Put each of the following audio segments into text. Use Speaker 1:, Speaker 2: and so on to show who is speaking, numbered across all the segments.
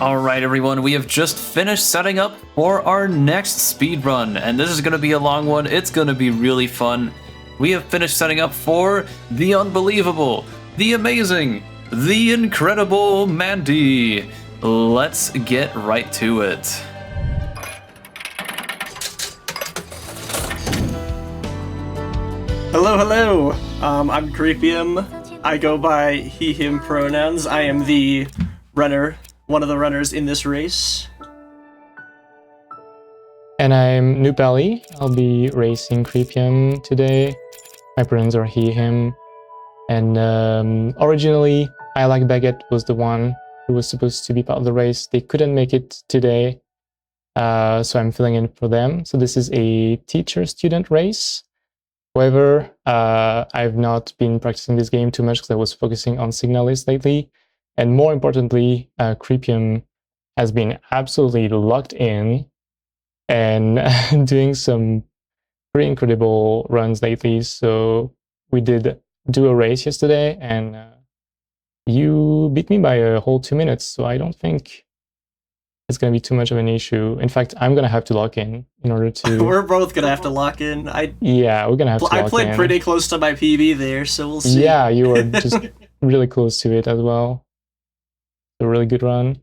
Speaker 1: Alright everyone, we have just finished setting up for our next speed run, and this is going to be a long one. It's going to be really fun. We have finished setting up for the unbelievable, the amazing, the incredible Mandy. Let's get right to it.
Speaker 2: Hello, hello. I'm Creepium. I go by he, him pronouns. I am the runner, one of the runners in this race.
Speaker 3: And I'm nupali. I'll be racing Creepium today. My pronouns are he, him. And originally, I Like Baguette was the one who was supposed to be part of the race. They couldn't make it today, so I'm filling in for them. So this is a teacher-student race. However, I've not been practicing this game too much because I was focusing on Signalis lately. And more importantly, Creepium has been absolutely locked in and doing some pretty incredible runs lately. So we did do a race yesterday, and you beat me by a whole 2 minutes. So I don't think it's going to be too much of an issue. In fact, I'm going to have to lock in order to...
Speaker 2: We're both going to have to lock in.
Speaker 3: Yeah, we're going to have to lock in.
Speaker 2: I played pretty close to my PB there, so we'll see.
Speaker 3: Yeah, you were just really close to it as well. A really good run.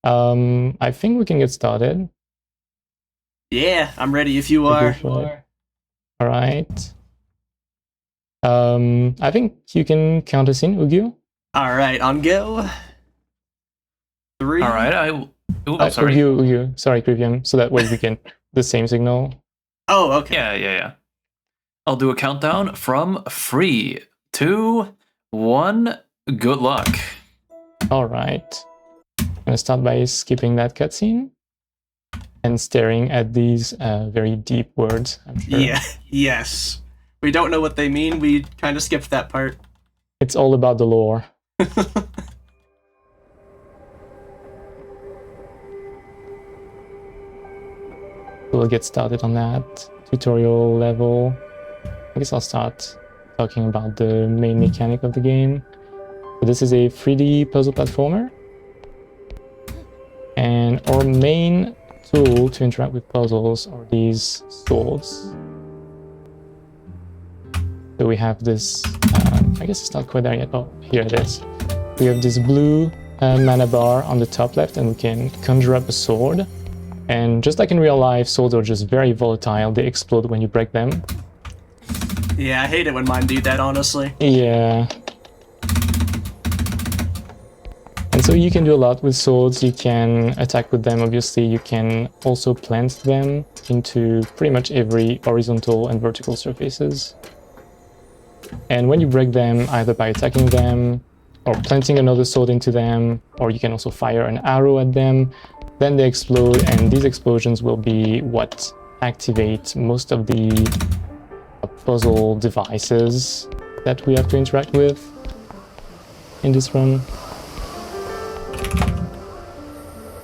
Speaker 3: I think we can get started.
Speaker 2: Yeah, I'm ready if you are.
Speaker 3: All right. I think you can count us in, Ugyu.
Speaker 2: All right, on go. 3.
Speaker 1: All right, sorry.
Speaker 3: Ugyu. Sorry, Creepium. So that way we can the same signal.
Speaker 2: Oh, okay.
Speaker 1: Yeah. I'll do a countdown from 3, 2, 1. Good luck.
Speaker 3: All right. I'm gonna start by skipping that cutscene and staring at these very deep words, I'm sure.
Speaker 2: Yeah, yes. We don't know what they mean. We kind of skipped that part.
Speaker 3: It's all about the lore. We'll get started on that tutorial level. I guess I'll start talking about the main mechanic of the game. So this is a 3D puzzle platformer. And our main tool to interact with puzzles are these swords. So we have this, I guess it's not quite there yet. Oh, here it is. We have this blue mana bar on the top left, and we can conjure up a sword. And just like in real life, swords are just very volatile. They explode when you break them.
Speaker 2: Yeah, I hate it when mine do that, honestly.
Speaker 3: Yeah. And so you can do a lot with swords. You can attack with them, obviously. You can also plant them into pretty much every horizontal and vertical surfaces. And when you break them, either by attacking them, or planting another sword into them, or you can also fire an arrow at them, then they explode, and these explosions will be what activate most of the puzzle devices that we have to interact with in this run.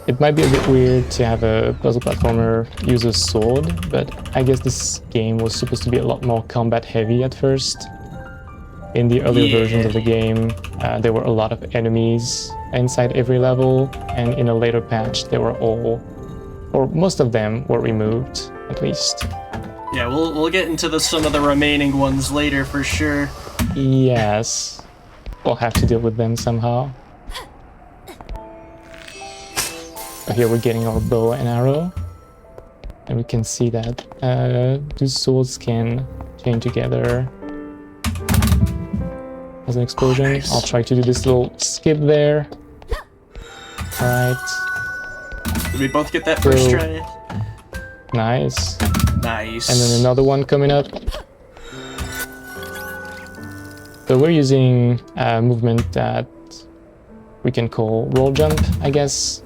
Speaker 3: It might be a bit weird to have a puzzle platformer use a sword, but I guess this game was supposed to be a lot more combat heavy at first. In the earlier versions of the game, there were a lot of enemies inside every level, and in a later patch they were all, or most of them were removed, at least.
Speaker 2: Yeah, we'll get into some of the remaining ones later for sure.
Speaker 3: Yes, we'll have to deal with them somehow. So here we're getting our bow and arrow, and we can see that these swords can chain together as an explosion. Oh, nice. I'll try to do this little skip there. Alright.
Speaker 2: Did we both get that first try?
Speaker 3: Nice.
Speaker 2: Nice.
Speaker 3: And then another one coming up. So we're using a movement that we can call roll jump, I guess.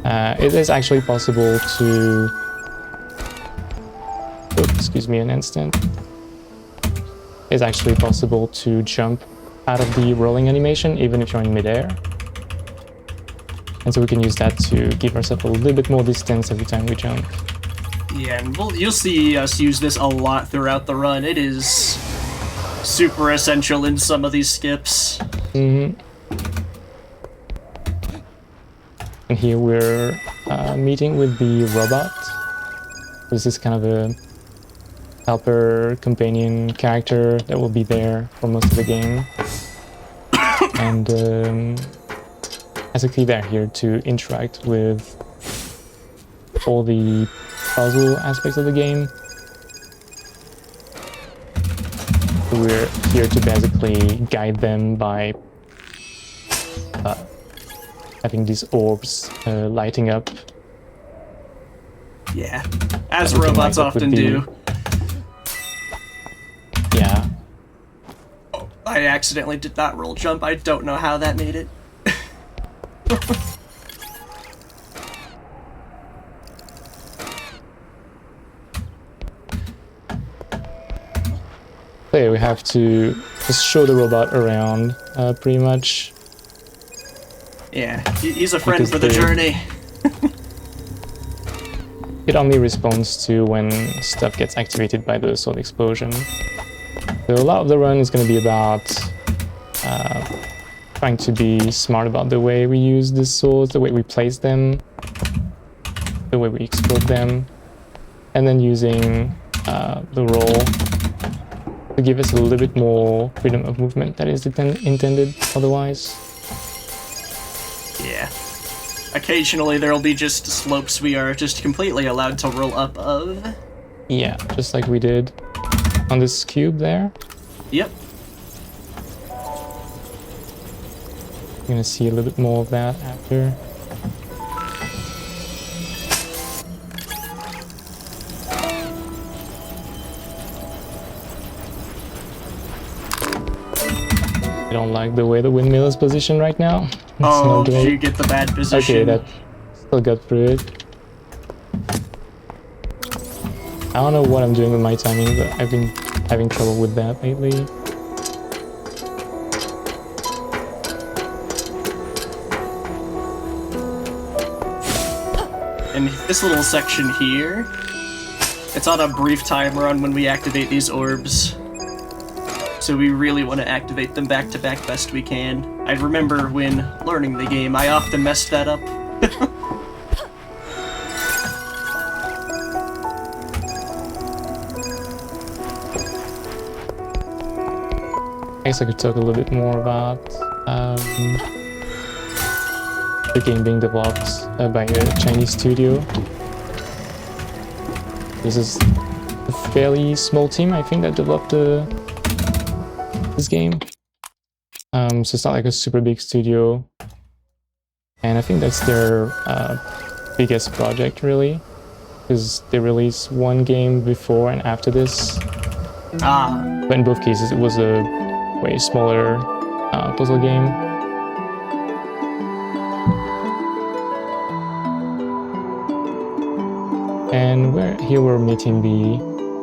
Speaker 3: It is actually possible to... Oh, excuse me an instant. It's actually possible to jump out of the rolling animation even if you're in midair. And so we can use that to give ourselves a little bit more distance every time we jump.
Speaker 2: Yeah, and you'll see us use this a lot throughout the run. It is super essential in some of these skips.
Speaker 3: And here we're meeting with the robot. This is kind of a helper companion character that will be there for most of the game. And basically they're here to interact with all the puzzle aspects of the game. We're here to basically guide them by having these orbs lighting up.
Speaker 2: Yeah, as robots often do.
Speaker 3: Yeah.
Speaker 2: Oh, I accidentally did that roll jump. I don't know how that made it.
Speaker 3: So yeah, we have to just show the robot around, pretty much.
Speaker 2: Yeah, he's a friend
Speaker 3: Because
Speaker 2: for the journey.
Speaker 3: It only responds to when stuff gets activated by the sword explosion. So a lot of the run is going to be about trying to be smart about the way we use the swords, the way we place them, the way we explode them, and then using the roll to give us a little bit more freedom of movement that is intended otherwise.
Speaker 2: Yeah. Occasionally there'll be just slopes we are just completely allowed to roll up of.
Speaker 3: Yeah, just like we did on this cube there.
Speaker 2: Yep.
Speaker 3: You're gonna see a little bit more of that after. I don't like the way the windmill is positioned right now. It's
Speaker 2: Oh,
Speaker 3: not
Speaker 2: did
Speaker 3: great.
Speaker 2: you get the bad position?
Speaker 3: Okay, that still got through it. I don't know what I'm doing with my timing, but I've been having trouble with that lately.
Speaker 2: And this little section here, it's on a brief timer on when we activate these orbs. So we really want to activate them back to back best we can. I remember when learning the game, I often messed that up.
Speaker 3: I guess I could talk a little bit more about the game being developed by a Chinese studio. This is a fairly small team, I think, that developed this game. So it's not like a super big studio. And I think that's their biggest project, really. Because they released one game before and after this. But in both cases, it was a way smaller puzzle game. And here we're meeting the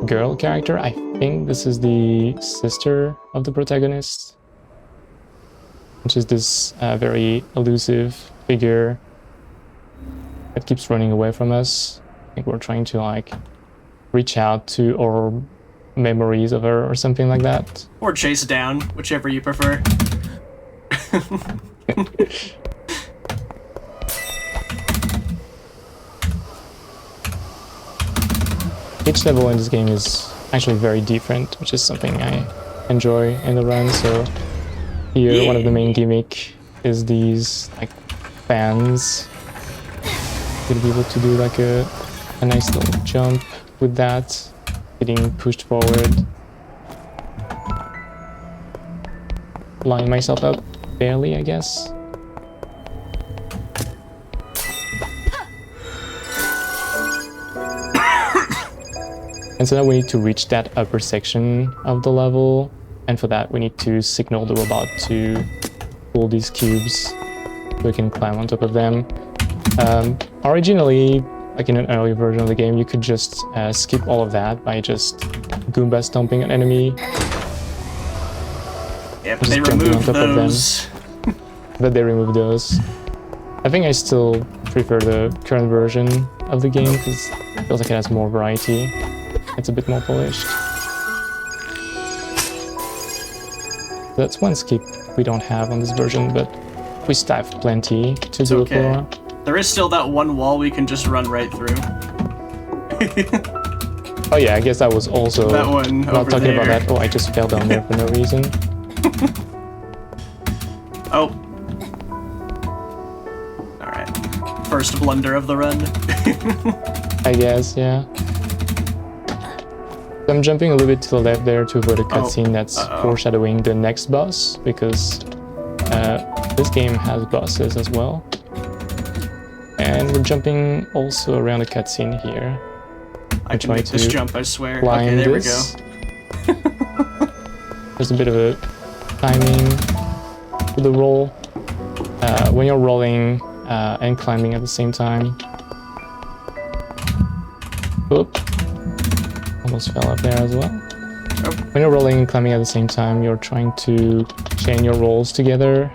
Speaker 3: girl character. I think this is the sister of the protagonist, which is this very elusive figure that keeps running away from us. I think we're trying to like reach out to our memories of her or something like that.
Speaker 2: Or chase down, whichever you prefer.
Speaker 3: Each level in this game is actually very different, which is something I enjoy in the run. So here, one of the main gimmick is these like fans. You'll be able to do like a nice little jump with that, getting pushed forward. Line myself up barely, I guess. And so now we need to reach that upper section of the level, and for that we need to signal the robot to pull these cubes so we can climb on top of them. Originally, like in an early version of the game, you could just skip all of that by just Goomba stomping an enemy.
Speaker 2: Yeah, but they removed those.
Speaker 3: But they removed those. I think I still prefer the current version of the game because it feels like it has more variety. It's a bit more polished. That's one skip we don't have on this version, but we still have plenty to go for.
Speaker 2: There is still that one wall we can just run right through.
Speaker 3: Oh yeah, I guess I was also
Speaker 2: That one
Speaker 3: not
Speaker 2: over
Speaker 3: talking
Speaker 2: there.
Speaker 3: about that. Oh, I just fell down there for no reason.
Speaker 2: Oh. Alright. First blunder of the run.
Speaker 3: I guess, yeah. I'm jumping a little bit to the left there to avoid a cutscene that's foreshadowing the next boss, because this game has bosses as well. And we're jumping also around a cutscene here.
Speaker 2: I can make this jump, I swear.
Speaker 3: Climb
Speaker 2: Okay, there
Speaker 3: this.
Speaker 2: we go.
Speaker 3: There's a bit of a timing to the roll. When you're rolling and climbing at the same time. Oop. Almost fell up there as well.
Speaker 2: Oh.
Speaker 3: When you're rolling and climbing at the same time, you're trying to chain your rolls together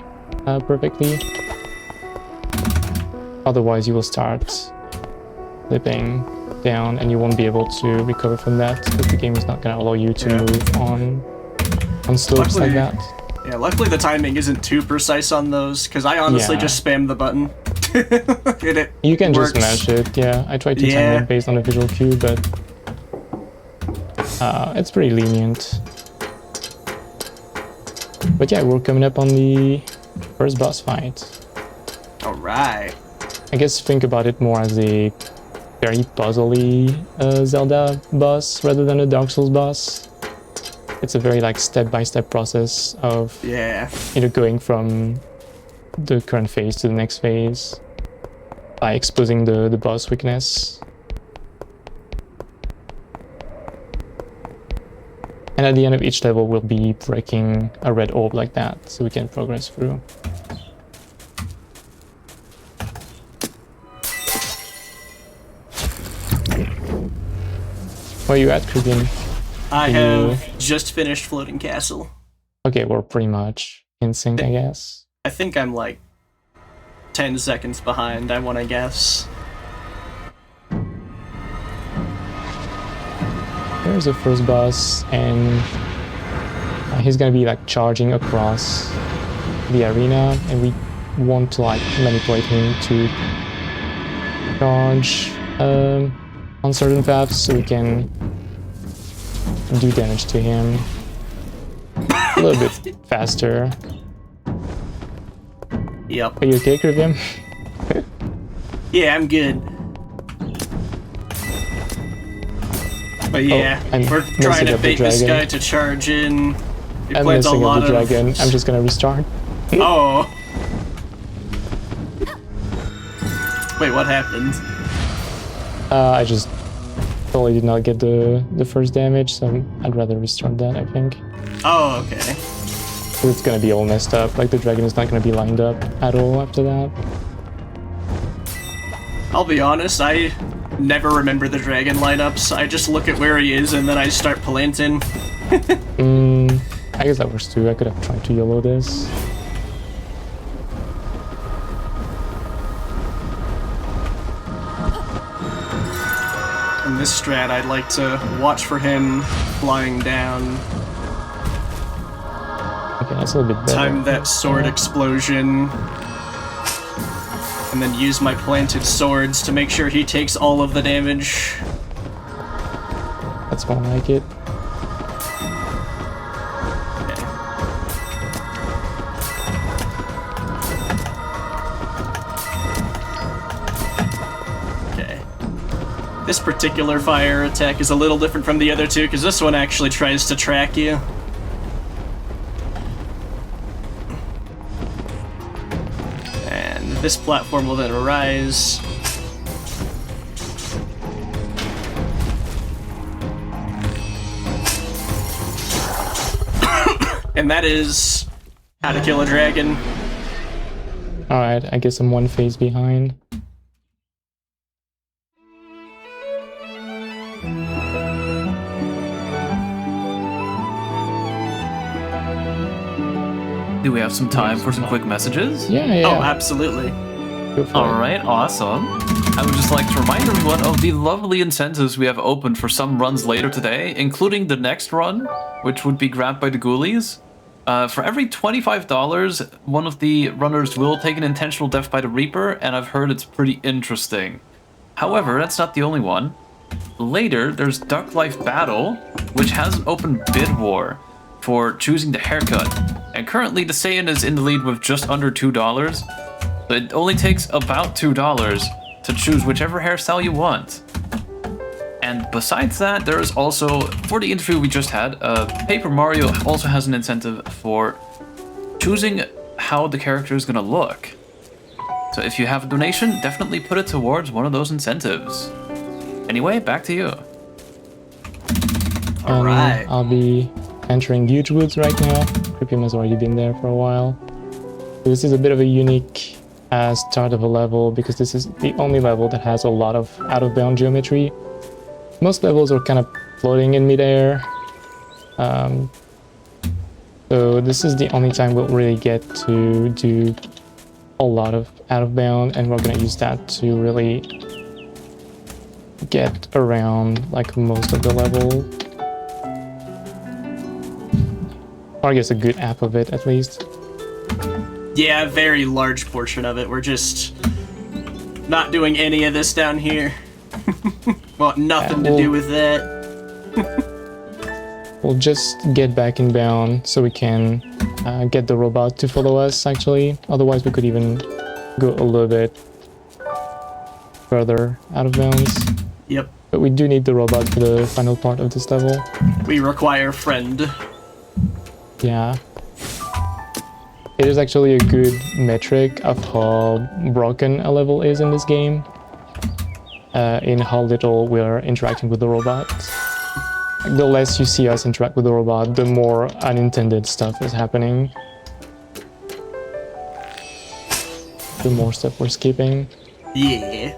Speaker 3: perfectly. Otherwise, you will start slipping down and you won't be able to recover from that, because the game is not going to allow you to move on slopes like that.
Speaker 2: Yeah, luckily the timing isn't too precise on those, because I honestly just spam the button.
Speaker 3: You can
Speaker 2: works.
Speaker 3: just mash it, yeah. I tried to time it based on a visual cue, but it's pretty lenient. But yeah, we're coming up on the first boss fight.
Speaker 2: Alright.
Speaker 3: I guess think about it more as a very puzzly Zelda boss rather than a Dark Souls boss. It's a very like step-by-step process of either going from the current phase to the next phase by exposing the boss weakness. And at the end of each level we'll be breaking a red orb like that, so we can progress through. Where are you at, Creepium?
Speaker 2: I have just finished Floating Castle.
Speaker 3: Okay, we're pretty much in sync, I guess.
Speaker 2: I think I'm like 10 seconds behind, I want to guess.
Speaker 3: There's the first boss, and he's gonna be like charging across the arena, and we want to like manipulate him to charge on certain paths so we can do damage to him a little bit faster.
Speaker 2: Yep.
Speaker 3: Are you okay, Creepium?
Speaker 2: Yeah, I'm good. But yeah, we're trying to bait this guy to charge in. He
Speaker 3: I'm
Speaker 2: plans a
Speaker 3: messing
Speaker 2: lot
Speaker 3: up the dragon. I'm just gonna restart.
Speaker 2: Oh. Wait, what happened?
Speaker 3: I just totally did not get the first damage, so I'd rather restart that, I think.
Speaker 2: Oh, okay.
Speaker 3: It's gonna be all messed up. Like the dragon is not gonna be lined up at all after that.
Speaker 2: I'll be honest, I never remember the dragon lineups. I just look at where he is and then I start planting.
Speaker 3: I guess that works too. I could have tried to YOLO this.
Speaker 2: In this strat, I'd like to watch for him flying down.
Speaker 3: Okay, that's a little bit better.
Speaker 2: Time that sword explosion. And then use my planted swords to make sure he takes all of the damage.
Speaker 3: That's more like it.
Speaker 2: Okay. This particular fire attack is a little different from the other two, because this one actually tries to track you. This platform will then arise. And that is how to kill a dragon.
Speaker 3: Alright, I guess I'm one phase behind.
Speaker 1: Do we have some time for some quick messages?
Speaker 3: Yeah.
Speaker 2: Oh, absolutely.
Speaker 1: Alright, awesome. I would just like to remind everyone of the lovely incentives we have opened for some runs later today, including the next run, which would be grabbed by the ghoulies. For every $25, one of the runners will take an intentional death by the Reaper, and I've heard it's pretty interesting. However, that's not the only one. Later, there's Duck Life Battle, which has an open bid war for choosing the haircut. And currently, the Saiyan is in the lead with just under $2. But it only takes about $2 to choose whichever hairstyle you want. And besides that, there is also, for the interview we just had, Paper Mario also has an incentive for choosing how the character is gonna look. So if you have a donation, definitely put it towards one of those incentives. Anyway, back to you.
Speaker 2: Alright.
Speaker 3: I'll be entering Huge Woods right now. Creepium has already been there for a while. This is a bit of a unique start of a level because this is the only level that has a lot of out-of-bound geometry. Most levels are kind of floating in midair. So this is the only time we'll really get to do a lot of out-of-bound, and we're gonna use that to really get around like most of the level. Or I guess a good half of it at least.
Speaker 2: Yeah, a very large portion of it. We're just not doing any of this down here. Well, nothing to do with that.
Speaker 3: We'll just get back in bound so we can get the robot to follow us, actually. Otherwise, we could even go a little bit further out of bounds.
Speaker 2: Yep.
Speaker 3: But we do need the robot for the final part of this level.
Speaker 2: We require friend.
Speaker 3: Yeah. It is actually a good metric of how broken a level is in this game. In how little we're interacting with the robot. The less you see us interact with the robot, the more unintended stuff is happening. The more stuff we're skipping.
Speaker 2: Yeah.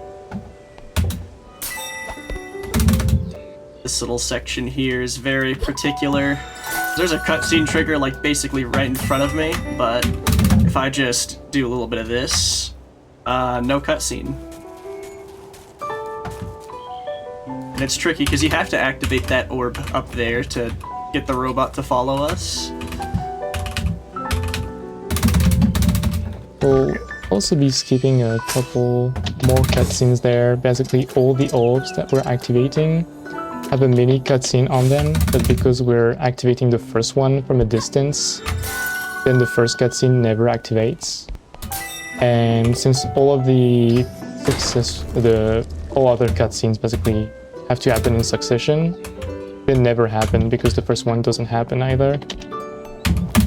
Speaker 2: This little section here is very particular. There's a cutscene trigger like basically right in front of me, but if I just do a little bit of this, no cutscene. And it's tricky because you have to activate that orb up there to get the robot to follow us.
Speaker 3: We'll also be skipping a couple more cutscenes there. Basically all the orbs that we're activating have a mini cutscene on them, but because we're activating the first one from a distance, then the first cutscene never activates. And since all of the all other cutscenes basically have to happen in succession, they never happen because the first one doesn't happen either.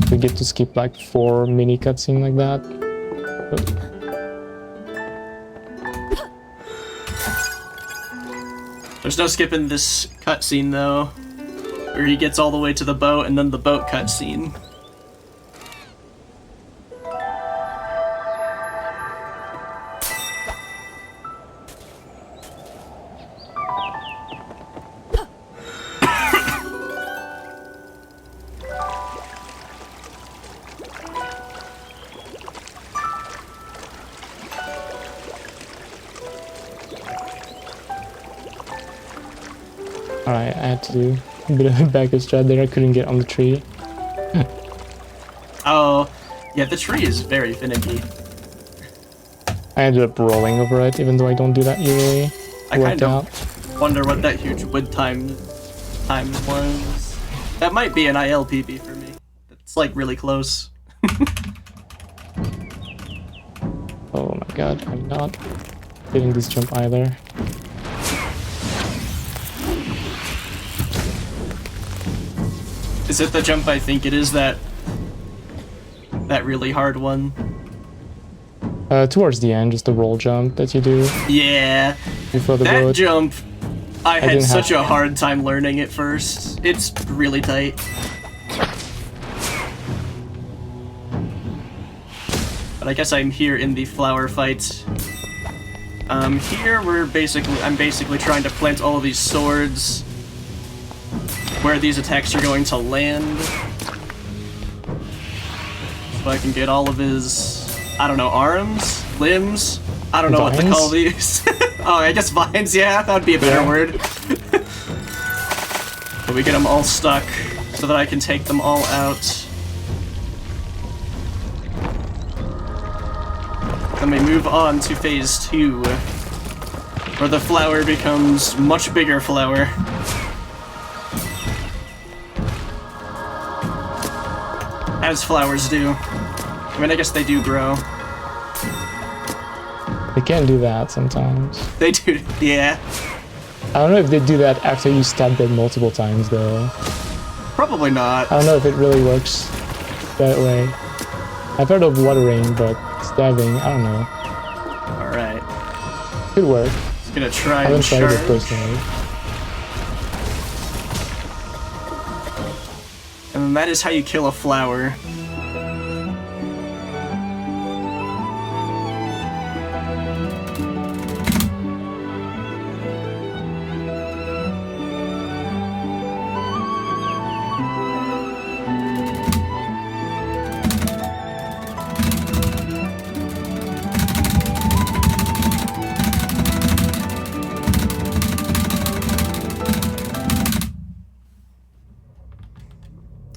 Speaker 3: We get to skip like 4 mini cutscenes like that.
Speaker 2: There's no skipping this cutscene though, where he gets all the way to the boat and then the boat cutscene.
Speaker 3: Alright, I had to do a bit of a backup strat there. I couldn't get on the tree.
Speaker 2: Oh, yeah, the tree is very finicky.
Speaker 3: I ended up rolling over it, even though I don't do that usually.
Speaker 2: I kind of wonder what that huge wood time was. That might be an ILPB for me. It's like really close.
Speaker 3: Oh my god, I'm not getting this jump either.
Speaker 2: Is it the jump I think it is, that really hard one?
Speaker 3: Towards the end, just the roll jump that you do.
Speaker 2: Yeah.
Speaker 3: Before the
Speaker 2: that
Speaker 3: boat.
Speaker 2: jump, I had such a hard time learning it first. It's really tight. But I guess I'm here in the flower fight. Here I'm basically trying to plant all of these swords where these attacks are going to land. So I can get all of his, I don't know, arms? Limbs? I don't know what to call these. Oh, I guess vines, yeah, that would be a better word. But we get them all stuck so that I can take them all out. Then we move on to phase 2, where the flower becomes much bigger flower. As flowers do. I mean, I guess they do grow.
Speaker 3: They can do that sometimes.
Speaker 2: They do, yeah.
Speaker 3: I don't know if they do that after you stab them multiple times, though.
Speaker 2: Probably not.
Speaker 3: I don't know if it really works that way. I've heard of watering, but stabbing, I don't know.
Speaker 2: Alright.
Speaker 3: Could work.
Speaker 2: Just gonna try
Speaker 3: I haven't
Speaker 2: and
Speaker 3: tried
Speaker 2: charge.
Speaker 3: it personally.
Speaker 2: And then that is how you kill a flower.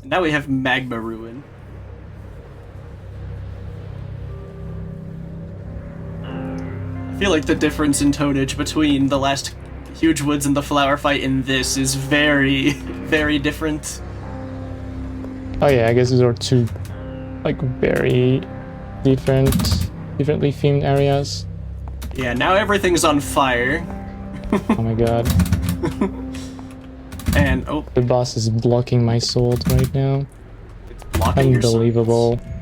Speaker 2: Now we have Magma Ruin. I feel like the difference in tonnage between the last Huge Woods and the flower fight in this is very, very different.
Speaker 3: Oh yeah, I guess these are two, like, very differently themed areas.
Speaker 2: Yeah, now everything's on fire.
Speaker 3: Oh my god.
Speaker 2: And, oh,
Speaker 3: The boss is blocking my sword right now.
Speaker 2: it's blocking your
Speaker 3: Unbelievable.
Speaker 2: swords.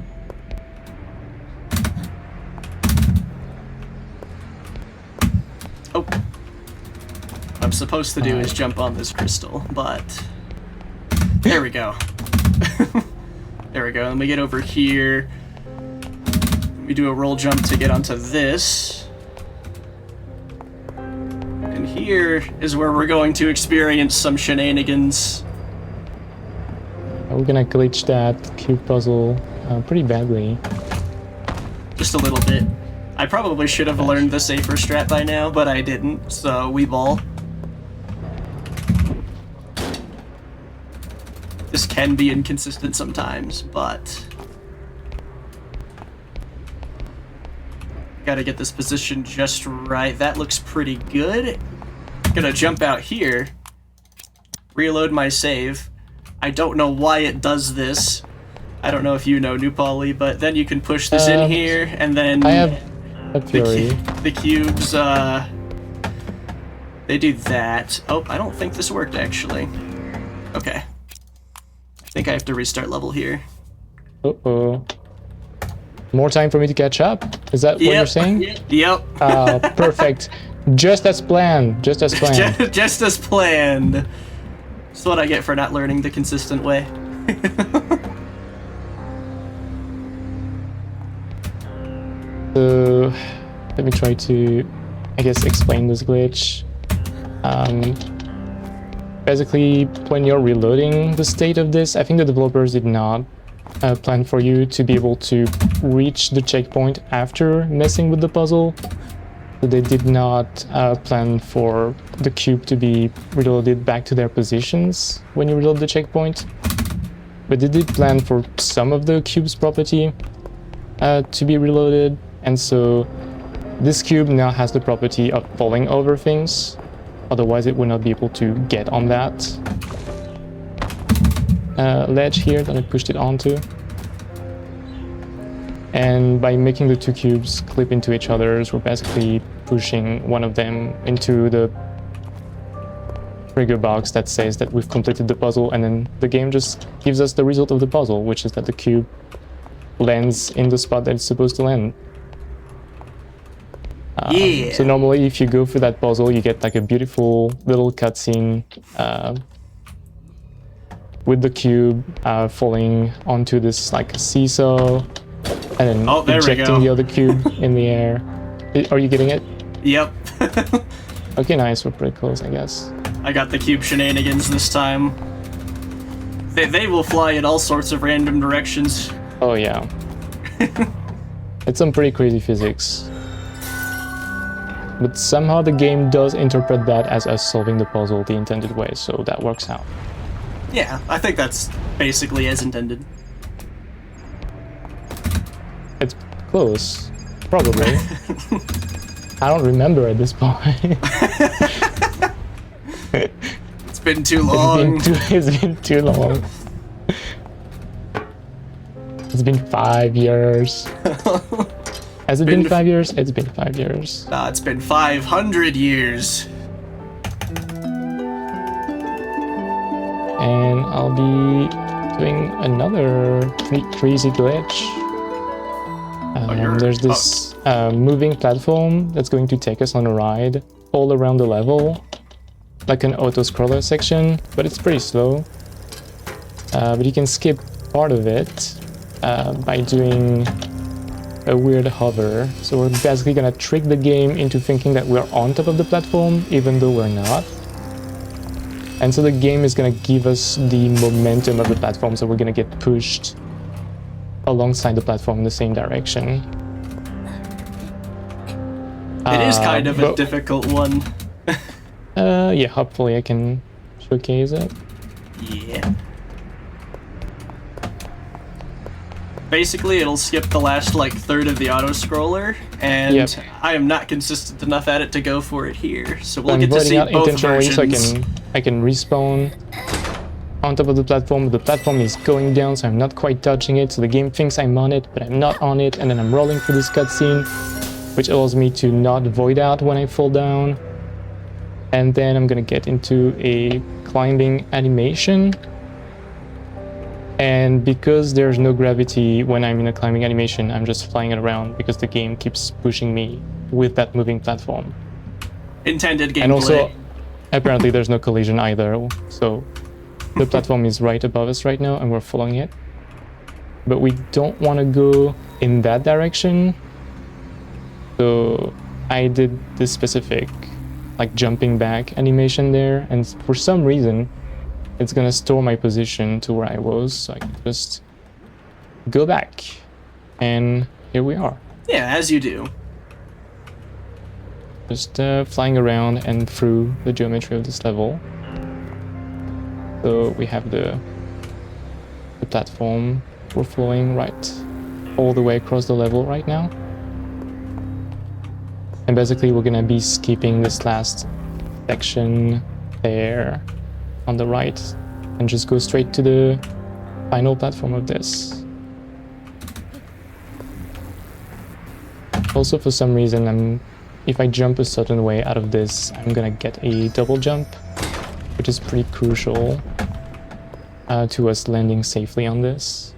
Speaker 2: Oh. What I'm supposed to do is jump on this crystal, but... There we go. There we go, and we get over here. We do a roll jump to get onto this. And here is where we're going to experience some shenanigans.
Speaker 3: We're gonna glitch that cube puzzle pretty badly.
Speaker 2: Just a little bit. I probably should have learned the safer strat by now, but I didn't, so we ball. This can be inconsistent sometimes, but... Gotta get this position just right. That looks pretty good. Gonna jump out here. Reload my save. I don't know why it does this. I don't know if you know, nupali, but then you can push this in here, and then...
Speaker 3: I have a theory.
Speaker 2: The cubes, they do that. Oh, I don't think this worked, actually. Okay. I think I have to restart level here.
Speaker 3: Uh-oh. More time for me to catch up? Is that what you're saying?
Speaker 2: Yep.
Speaker 3: Perfect. Just as planned. Just as planned.
Speaker 2: Just as planned. That's what I get for not learning the consistent way.
Speaker 3: So, let me try to, I guess, explain this glitch. Basically, when you're reloading the state of this, I think the developers did not plan for you to be able to reach the checkpoint after messing with the puzzle. So they did not plan for the cube to be reloaded back to their positions when you reload the checkpoint. But they did plan for some of the cube's property to be reloaded, and so this cube now has the property of falling over things. Otherwise it would not be able to get on that ledge here that I pushed it onto. And by making the two cubes clip into each other, we're basically pushing one of them into the trigger box that says that we've completed the puzzle, and then the game just gives us the result of the puzzle, which is that the cube lands in the spot that it's supposed to land. So normally if you go through that puzzle, you get like a beautiful little cutscene with the cube falling onto this like seesaw, and then ejecting the other cube in the air. Are you getting it?
Speaker 2: Yep.
Speaker 3: Okay, nice. We're pretty close, I guess.
Speaker 2: I got the cube shenanigans this time. They will fly in all sorts of random directions.
Speaker 3: Oh yeah. It's some pretty crazy physics. But somehow the game does interpret that as us solving the puzzle the intended way, so that works out.
Speaker 2: Yeah, I think that's basically as intended.
Speaker 3: It's close. Probably. I don't remember at this point.
Speaker 2: It's been too long.
Speaker 3: It's been too long. It's been 5 years. Has it been 5 years? It's been 5 years.
Speaker 2: Nah, it's been 500 years.
Speaker 3: And I'll be doing another crazy glitch. There's this moving platform that's going to take us on a ride all around the level, like an auto-scroller section, but it's pretty slow. But you can skip part of it by doing a weird hover. So we're basically gonna trick the game into thinking that we're on top of the platform, even though we're not. And so the game is gonna give us the momentum of the platform, so we're gonna get pushed alongside the platform in the same direction.
Speaker 2: It is kind of a difficult one.
Speaker 3: Yeah, hopefully I can showcase it.
Speaker 2: Yeah. Basically, it'll skip the last, like, third of the auto-scroller, and
Speaker 3: Yep.
Speaker 2: I am not consistent enough at it to go for it here. So we'll
Speaker 3: I'm
Speaker 2: get to
Speaker 3: voiding
Speaker 2: see
Speaker 3: out
Speaker 2: both
Speaker 3: intentionally
Speaker 2: versions.
Speaker 3: so I can respawn on top of the platform. The platform is going down, so I'm not quite touching it, so the game thinks I'm on it, but I'm not on it, and then I'm rolling through this cutscene, which allows me to not void out when I fall down. And then I'm gonna get into a climbing animation. And because there's no gravity when I'm in a climbing animation, I'm just flying it around because the game keeps pushing me with that moving platform.
Speaker 2: Intended gameplay.
Speaker 3: And also, apparently there's no collision either, so the platform is right above us right now and we're following it. But we don't want to go in that direction. So I did this specific, like, jumping back animation there, and for some reason, it's gonna store my position to where I was, so I can just go back. And here we are.
Speaker 2: Yeah, as you do.
Speaker 3: Just flying around and through the geometry of this level. So we have the platform. We're flowing right all the way across the level right now. And basically we're gonna be skipping this last section there on the right and just go straight to the final platform of this. Also, for some reason, if I jump a certain way out of this, I'm gonna get a double jump, which is pretty crucial to us landing safely on this.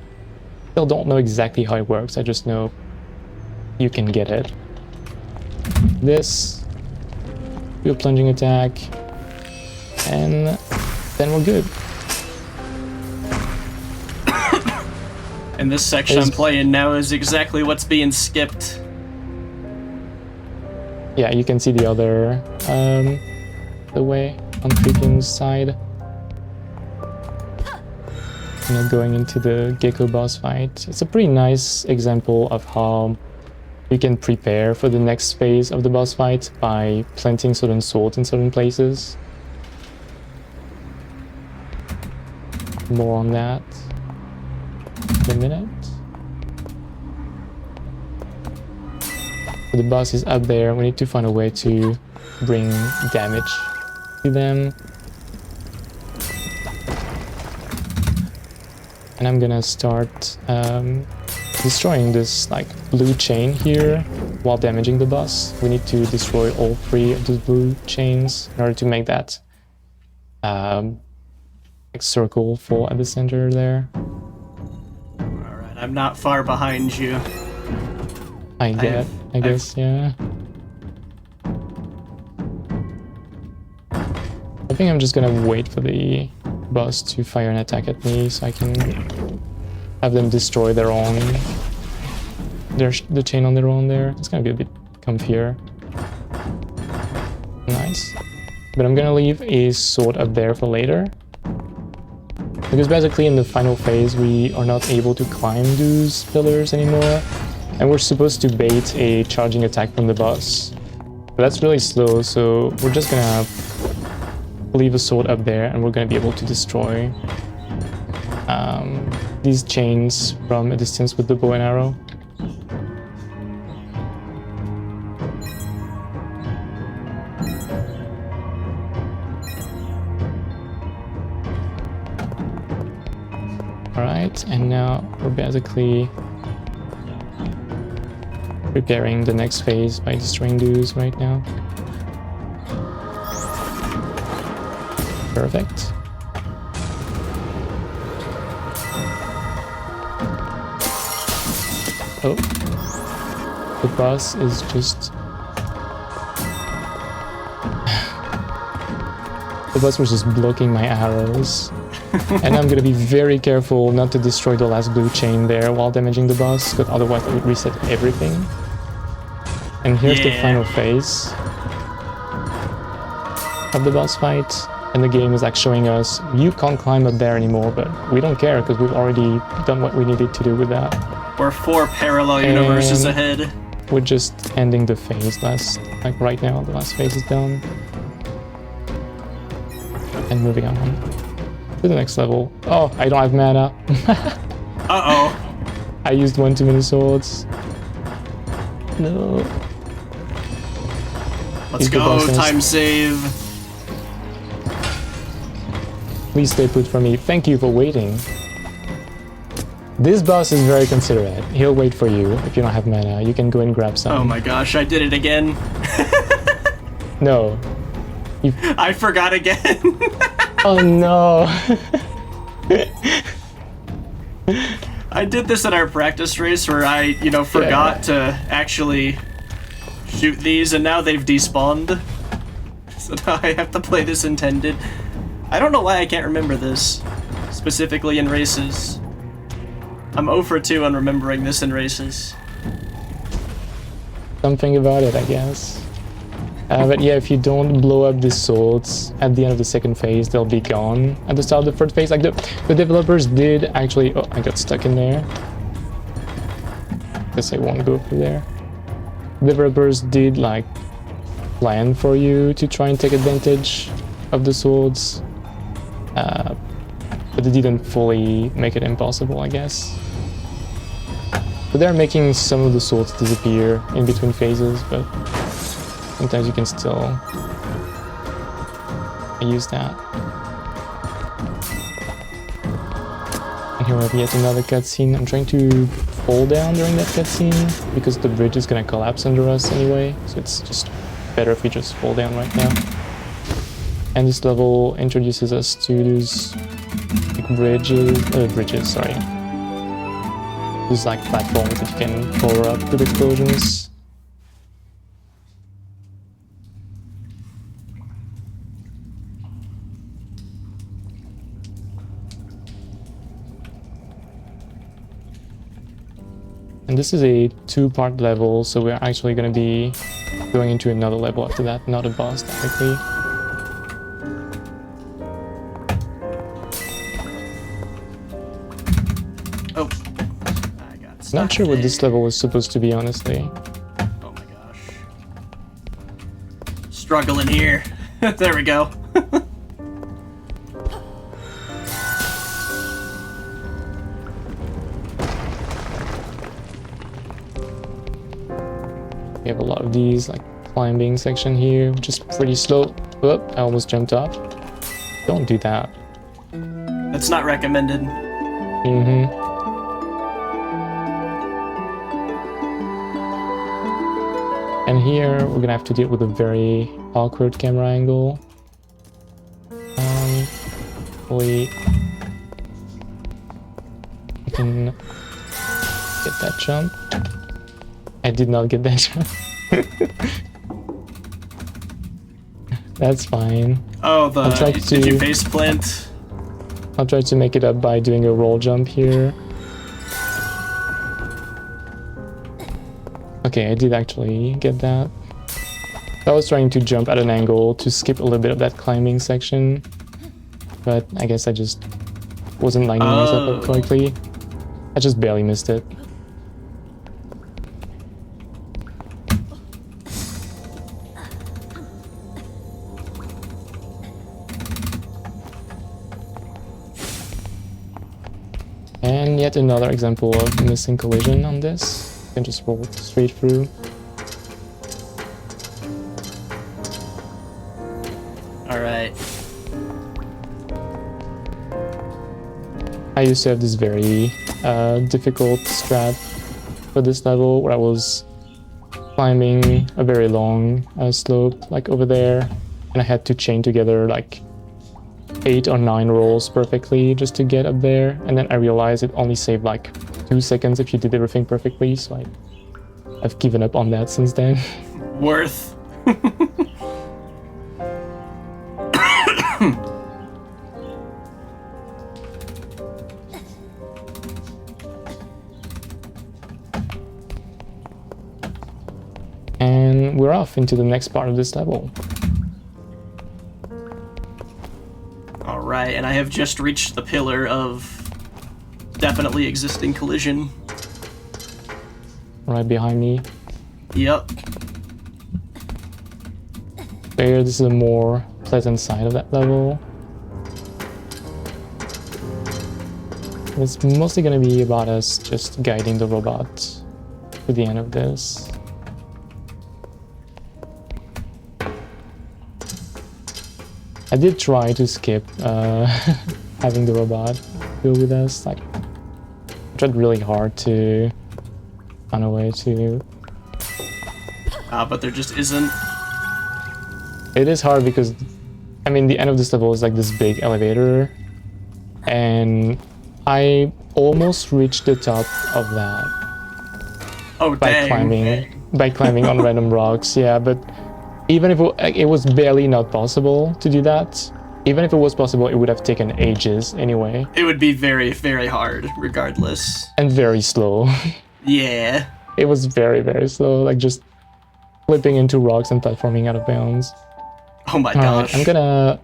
Speaker 3: Still don't know exactly how it works, I just know you can get it. This, do a plunging attack, and then we're good.
Speaker 2: And this section I'm playing now is exactly what's being skipped.
Speaker 3: Yeah, you can see the other the way on Creepium's side. You know, going into the Gecko boss fight. It's a pretty nice example of how you can prepare for the next phase of the boss fight by planting certain swords in certain places. More on that in a minute. So the boss is up there. We need to find a way to bring damage to them. And I'm gonna start destroying this, like, blue chain here while damaging the boss. We need to destroy all 3 of the blue chains in order to make that like circle fall at the center there.
Speaker 2: Alright, I'm not far behind you.
Speaker 3: I guess, yeah. I think I'm just gonna wait for the boss to fire an attack at me so I can have them destroy their own, the chain on their own there. It's gonna be a bit comfier. Nice. But I'm gonna leave a sword up there for later. Because basically in the final phase we are not able to climb those pillars anymore. And we're supposed to bait a charging attack from the boss. But that's really slow, so we're just gonna leave a sword up there and we're gonna be able to destroy these chains from a distance with the bow and arrow. Alright, and now we're basically preparing the next phase by destroying those right now. Perfect. Oh. The boss is just... The boss was just blocking my arrows. And I'm gonna be very careful not to destroy the last blue chain there while damaging the boss, because otherwise it would reset everything. And here's the final phase of the boss fight. And the game is like showing us, you can't climb up there anymore, but we don't care because we've already done what we needed to do with that.
Speaker 2: We're 4 parallel universes ahead.
Speaker 3: We're just ending the phase like right now, the last phase is done. And moving on to the next level. Oh, I don't have mana.
Speaker 2: Uh-oh.
Speaker 3: I used one too many swords. No.
Speaker 2: Let's go, time save.
Speaker 3: Please stay put for me. Thank you for waiting. This boss is very considerate. He'll wait for you if you don't have mana. You can go and grab some.
Speaker 2: Oh my gosh, I did it again.
Speaker 3: No.
Speaker 2: I forgot again.
Speaker 3: Oh no.
Speaker 2: I did this in our practice race where I, forgot to actually shoot these, and now they've despawned. So now I have to play this intended. I don't know why I can't remember this, specifically in races. I'm 0 for 2 on remembering this in races.
Speaker 3: Something about it, I guess. But yeah, if you don't blow up the swords at the end of the second phase, they'll be gone at the start of the third phase. Like the developers did actually... Oh, I got stuck in there. Guess I won't go through there. Developers did like plan for you to try and take advantage of the swords. But they didn't fully make it impossible, I guess. But they're making some of the swords disappear in between phases, but sometimes you can still use that. And here we have yet another cutscene. I'm trying to fall down during that cutscene because the bridge is gonna collapse under us anyway, so it's just better if we just fall down right now. And this level introduces us to those like bridges, sorry. Those like platforms that you can power up with explosions. And this is a 2-part level, so we're actually going to be going into another level after that, not a boss technically.
Speaker 2: Oh, I got stuck.
Speaker 3: Not sure what this level was supposed to be, honestly.
Speaker 2: Oh my gosh. Struggling here. There we go.
Speaker 3: We have a lot of these, like, climbing section here, which is pretty slow. Oh, I almost jumped off. Don't do that.
Speaker 2: That's not recommended.
Speaker 3: Mm-hmm. And here, we're gonna have to deal with a very awkward camera angle. Hopefully, we can get that jump. I did not get that jump. That's fine.
Speaker 2: Oh, did you face plant?
Speaker 3: I'll try to make it up by doing a roll jump here. Okay, I did actually get that. I was trying to jump at an angle to skip a little bit of that climbing section, but I guess I just wasn't lining myself up correctly. I just barely missed it. And yet another example of missing collision on this. You can just roll straight through.
Speaker 2: Alright.
Speaker 3: I used to have this very difficult strat for this level where I was climbing a very long slope like over there, and I had to chain together like 8 or 9 rolls perfectly just to get up there, and then I realized it only saved like 2 seconds if you did everything perfectly, so I've given up on that since then.
Speaker 2: Worth.
Speaker 3: And we're off into the next part of this level.
Speaker 2: Alright, and I have just reached the pillar of definitely existing collision.
Speaker 3: Right behind me.
Speaker 2: Yep.
Speaker 3: There, this is a more pleasant side of that level. It's mostly going to be about us just guiding the robot to the end of this. I did try to skip having the robot go with us. Like, I tried really hard to find a way to.
Speaker 2: But there just isn't.
Speaker 3: It is hard because, I mean, the end of this level is like this big elevator, and I almost reached the top of that.
Speaker 2: Oh, dang.
Speaker 3: By climbing on random rocks. Yeah, but even if it was barely not possible to do that, even if it was possible, it would have taken ages anyway.
Speaker 2: It would be very, very hard, regardless.
Speaker 3: And very slow.
Speaker 2: Yeah.
Speaker 3: It was very, very slow, like just flipping into rocks and platforming out of bounds.
Speaker 2: Oh my gosh.
Speaker 3: I'm gonna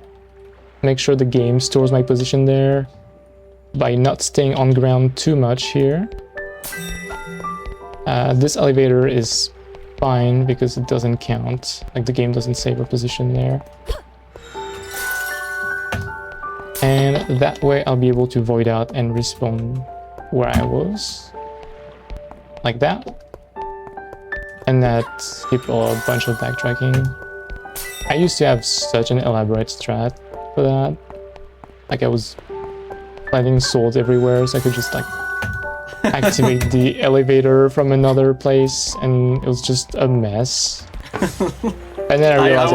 Speaker 3: make sure the game stores my position there by not staying on ground too much here. This elevator is fine because it doesn't count, like the game doesn't save a position there. And that way I'll be able to void out and respawn where I was. Like that. And that skip a bunch of backtracking. I used to have such an elaborate strat for that. Like I was planting swords everywhere so I could just like activate the elevator from another place, and it was just a mess. And then I realized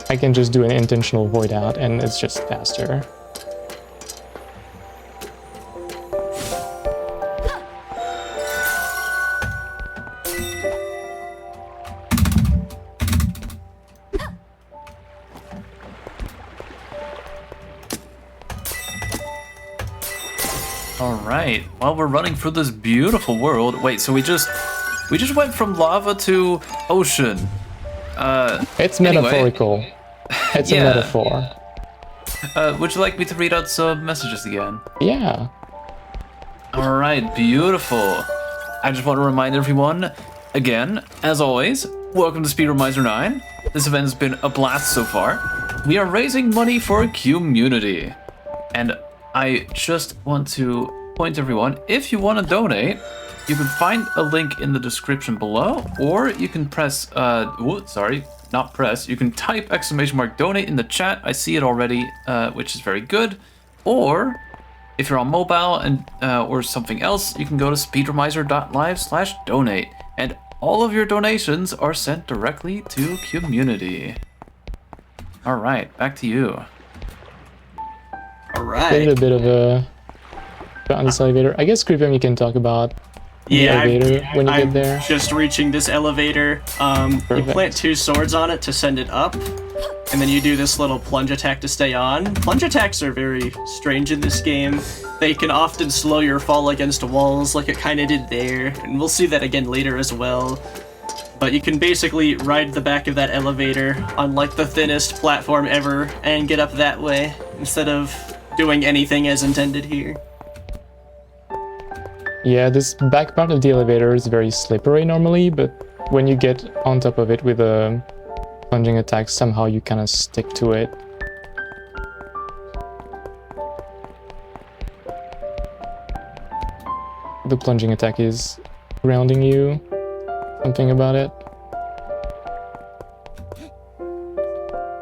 Speaker 3: I can just do an intentional void out and it's just faster.
Speaker 1: Alright, while we're running through this beautiful world, wait, so we just went from lava to ocean.
Speaker 3: It's metaphorical. It's
Speaker 1: yeah.
Speaker 3: a metaphor.
Speaker 1: Would you like me to read out some messages again?
Speaker 3: Yeah.
Speaker 1: Alright, beautiful. I just want to remind everyone, again, as always, welcome to Speedromizer 9. This event has been a blast so far. We are raising money for QMUNITY. And I just want to point everyone, if you want to donate, you can find a link in the description below, or you can press, you can type !donate in the chat. I see it already, which is very good. Or if you're on mobile and or something else, you can go to speedromizer.live/donate, and all of your donations are sent directly to QMUNITY. All right, back to you.
Speaker 2: All right.
Speaker 3: Did a bit of a on this elevator. I guess Creepium, you can talk about the elevator when you get there.
Speaker 2: I'm just reaching this elevator. You plant 2 swords on it to send it up, and then you do this little plunge attack to stay on. Plunge attacks are very strange in this game. They can often slow your fall against walls, like it kind of did there, and we'll see that again later as well. But you can basically ride the back of that elevator on like the thinnest platform ever and get up that way instead of doing anything as intended here.
Speaker 3: Yeah, this back part of the elevator is very slippery normally, but when you get on top of it with a plunging attack, somehow you kind of stick to it. The plunging attack is grounding you. Something about it.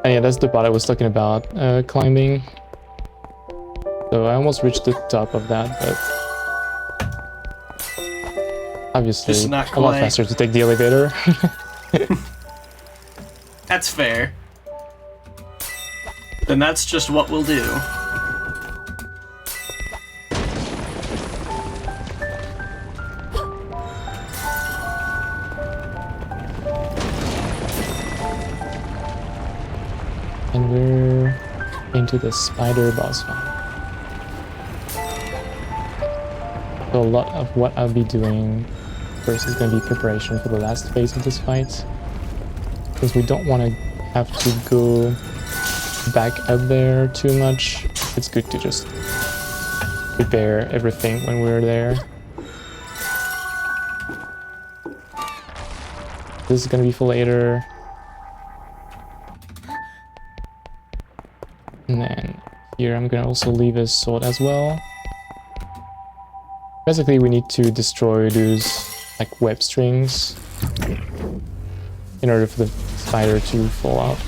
Speaker 3: And yeah, that's the part I was talking about, climbing. So I almost reached the top of that, but obviously
Speaker 2: Just not
Speaker 3: a lot
Speaker 2: quite.
Speaker 3: faster to take the elevator.
Speaker 2: That's fair. Then that's just what we'll do.
Speaker 3: And we're into the spider boss fight. So a lot of what I'll be doing first is going to be preparation for the last phase of this fight. Because we don't want to have to go back up there too much. It's good to just prepare everything when we're there. This is going to be for later. And then here I'm going to also leave a sword as well. Basically we need to destroy those like web strings in order for the spider to fall out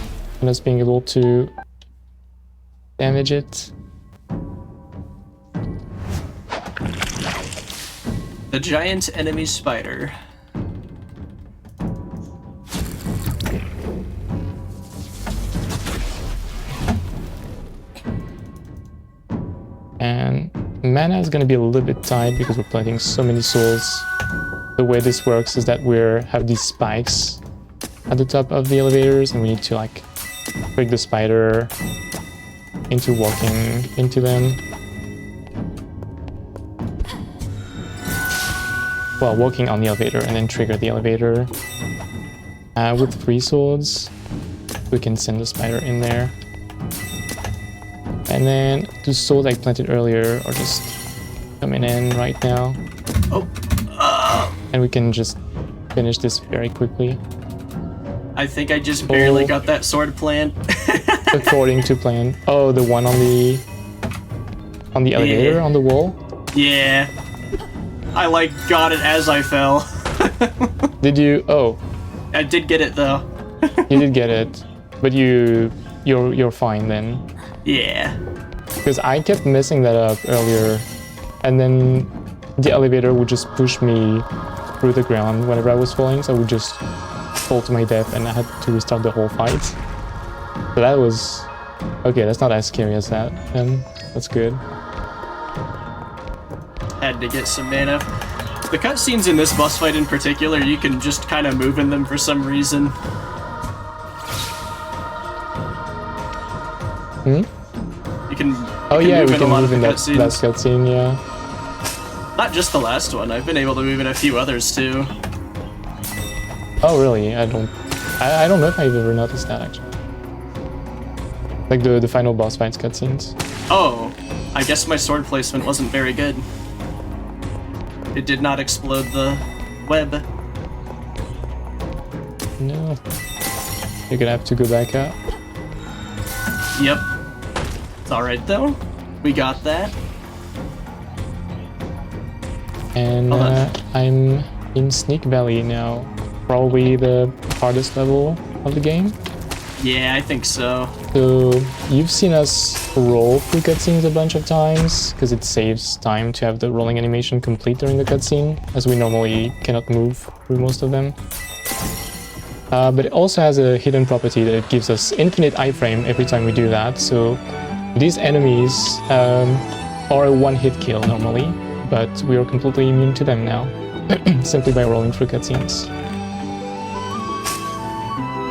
Speaker 3: and us being able to damage it.
Speaker 2: The giant enemy spider.
Speaker 3: And mana is going to be a little bit tight because we're planting so many souls. The way this works is that we have these spikes at the top of the elevators and we need to like trick the spider into walking into them. Well, walking on the elevator and then trigger the elevator. With 3 swords, we can send the spider in there. And then the swords I planted earlier are just coming in right now.
Speaker 2: Oh.
Speaker 3: And we can just finish this very quickly.
Speaker 2: I think I just barely got that sword plant.
Speaker 3: According to plan. Oh, the one on the elevator,
Speaker 2: Yeah.
Speaker 3: on the wall?
Speaker 2: Yeah. I like got it as I fell.
Speaker 3: Did you? Oh,
Speaker 2: I did get it though.
Speaker 3: you did get it. But you're fine then.
Speaker 2: Yeah.
Speaker 3: Because I kept messing that up earlier. And then the elevator would just push me through the ground whenever I was falling, so I would just fall to my death and I had to restart the whole fight. So that was... Okay, that's not as scary as that, then. That's good.
Speaker 2: Had to get some mana. The cutscenes in this boss fight in particular, you can just kind of move in them for some reason.
Speaker 3: Hmm?
Speaker 2: You can
Speaker 3: Oh yeah, we
Speaker 2: move in a
Speaker 3: can
Speaker 2: lot of
Speaker 3: move
Speaker 2: the
Speaker 3: in that last
Speaker 2: cutscenes.
Speaker 3: cutscene, yeah.
Speaker 2: Not just the last one, I've been able to move in a few others too.
Speaker 3: Oh really? I don't know if I've ever noticed that actually. Like the final boss fights cutscenes.
Speaker 2: Oh, I guess my sword placement wasn't very good. It did not explode the web.
Speaker 3: No. You're gonna have to go back up.
Speaker 2: Yep. It's alright though. We got that.
Speaker 3: And
Speaker 2: Hold on.
Speaker 3: I'm in Sneak Valley now. Probably the hardest level of the game.
Speaker 2: Yeah, I think so.
Speaker 3: So you've seen us roll through cutscenes a bunch of times because it saves time to have the rolling animation complete during the cutscene, as we normally cannot move through most of them. But it also has a hidden property that it gives us infinite iframe every time we do that. So these enemies are a one-hit kill normally, but we are completely immune to them now, simply by rolling through cutscenes.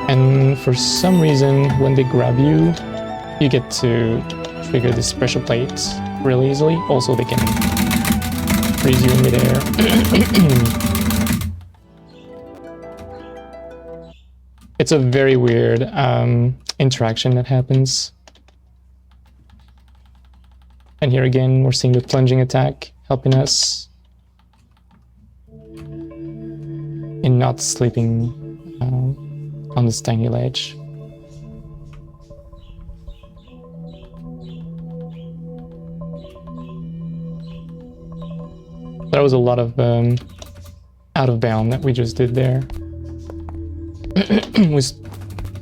Speaker 3: And for some reason, when they grab you, you get to trigger this pressure plate really easily. Also, they can freeze you in midair. It's a very weird interaction that happens. And here again, we're seeing the plunging attack helping us in not sleeping on this tiny ledge. That was a lot of out of bound that we just did there.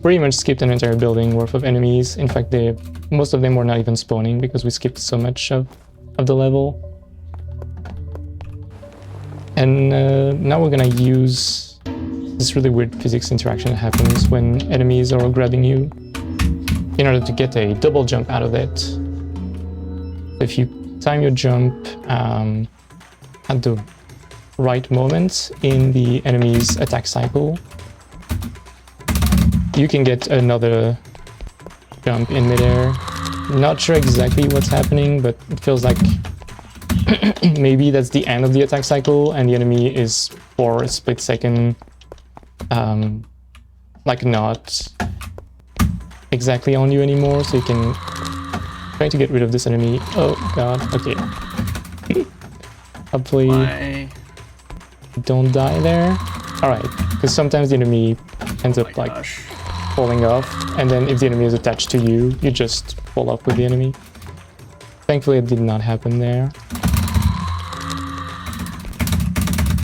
Speaker 3: pretty much skipped an entire building worth of enemies. In fact, most of them were not even spawning because we skipped so much of the level. And now we're gonna use this really weird physics interaction that happens when enemies are grabbing you in order to get a double jump out of it. If you time your jump at the right moment in the enemy's attack cycle, you can get another jump in midair. Not sure exactly what's happening, but it feels like maybe that's the end of the attack cycle and the enemy is for a split second like not exactly on you anymore, so you can try to get rid of this enemy. Oh god, okay. Hopefully don't die there. Alright, because sometimes the enemy ends up like falling off, and then if the enemy is attached to you, you just fall off with the enemy. Thankfully it did not happen there.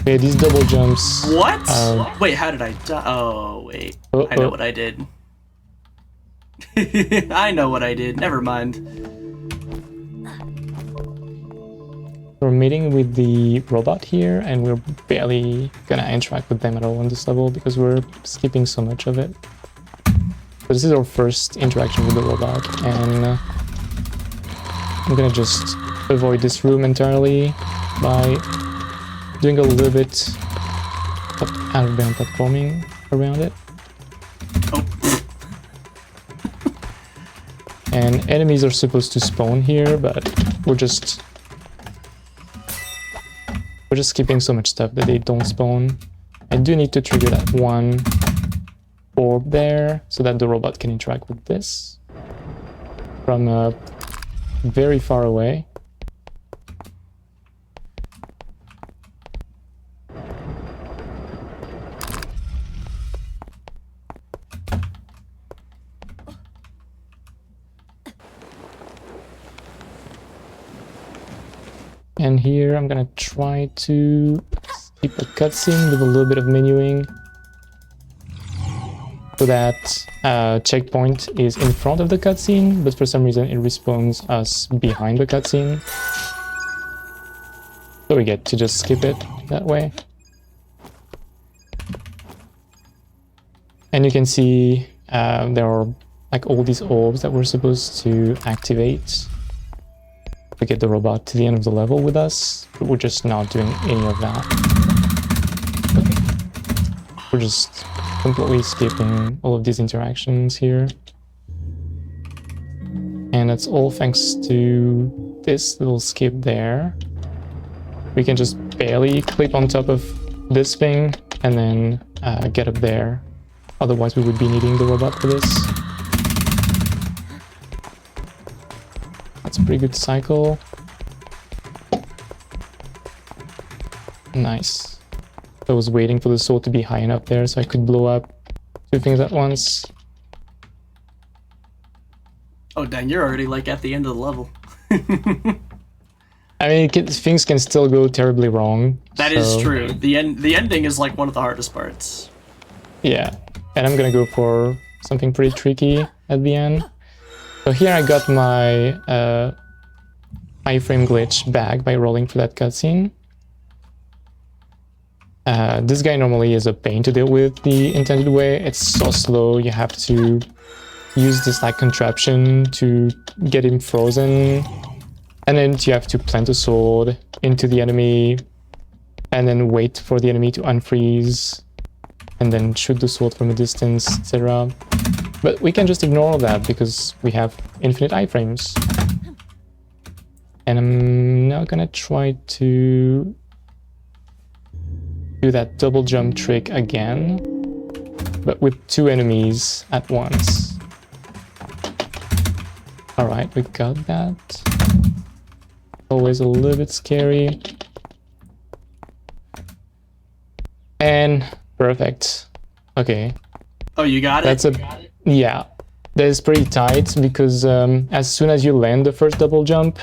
Speaker 3: Okay, these double jumps...
Speaker 2: What? Wait, how did I die? Oh, wait. I know what I did. I know what I did. Never mind.
Speaker 3: We're meeting with the robot here, and we're barely gonna interact with them at all on this level because we're skipping so much of it. So this is our first interaction with the robot, and I'm gonna just avoid this room entirely by doing a little bit of out-of-bound platforming around it.
Speaker 2: Oh.
Speaker 3: And enemies are supposed to spawn here, but we're just skipping so much stuff that they don't spawn. I do need to trigger that one orb there so that the robot can interact with this from very far away. And here I'm gonna try to skip a cutscene with a little bit of menuing so that checkpoint is in front of the cutscene, but for some reason it respawns us behind the cutscene. So we get to just skip it that way. And you can see there are like all these orbs that we're supposed to activate to get the robot to the end of the level with us, but we're just not doing any of that. We're just completely skipping all of these interactions here. And that's all thanks to this little skip there. We can just barely clip on top of this thing and then get up there. Otherwise we would be needing the robot for this. That's a pretty good cycle. Nice. I was waiting for the sword to be high enough there so I could blow up two things at once.
Speaker 2: Oh dang, you're already like at the end of the level.
Speaker 3: I mean, things can still go terribly wrong.
Speaker 2: That is true. The ending is like one of the hardest parts.
Speaker 3: Yeah, and I'm gonna go for something pretty tricky at the end. So here I got my iframe glitch back by rolling for that cutscene. This guy normally is a pain to deal with the intended way. It's so slow, you have to use this like contraption to get him frozen. And then you have to plant a sword into the enemy and then wait for the enemy to unfreeze and then shoot the sword from a distance, etc. But we can just ignore all that because we have infinite iframes. And I'm now gonna try to do that double jump trick again, but with two enemies at once. Alright, we got that. Always a little bit scary. And perfect. Okay.
Speaker 2: Oh, you got it?
Speaker 3: Yeah. That is pretty tight because as soon as you land the first double jump,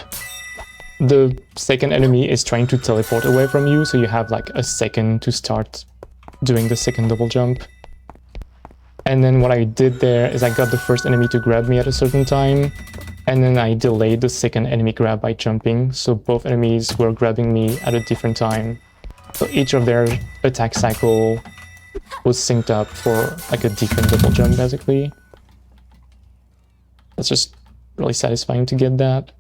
Speaker 3: the second enemy is trying to teleport away from you, so you have like a second to start doing the second double jump. And then what I did there is I got the first enemy to grab me at a certain time, and then I delayed the second enemy grab by jumping, so both enemies were grabbing me at a different time. So each of their attack cycle was synced up for like a different double jump, basically. That's just really satisfying to get that.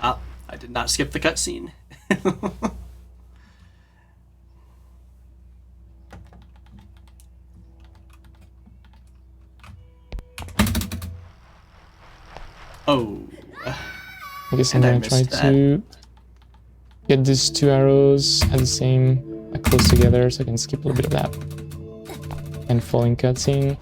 Speaker 2: Ah, I did not skip the cutscene. Oh.
Speaker 3: I guess I'm gonna try to get these two arrows at the same, like close together, so I can skip a little bit of that. And falling cutscene.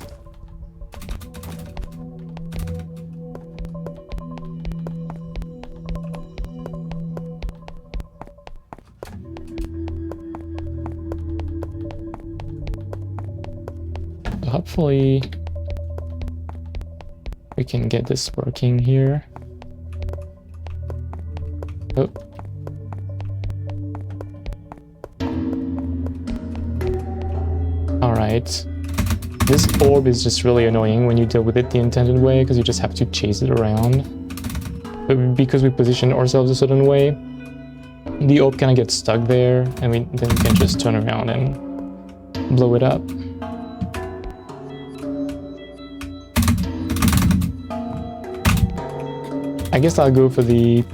Speaker 3: So hopefully we can get this working here. Oh. Alright. This orb is just really annoying when you deal with it the intended way, because you just have to chase it around. But because we position ourselves a certain way, the orb kind of gets stuck there, and then we can just turn around and blow it up. I guess I'll go for the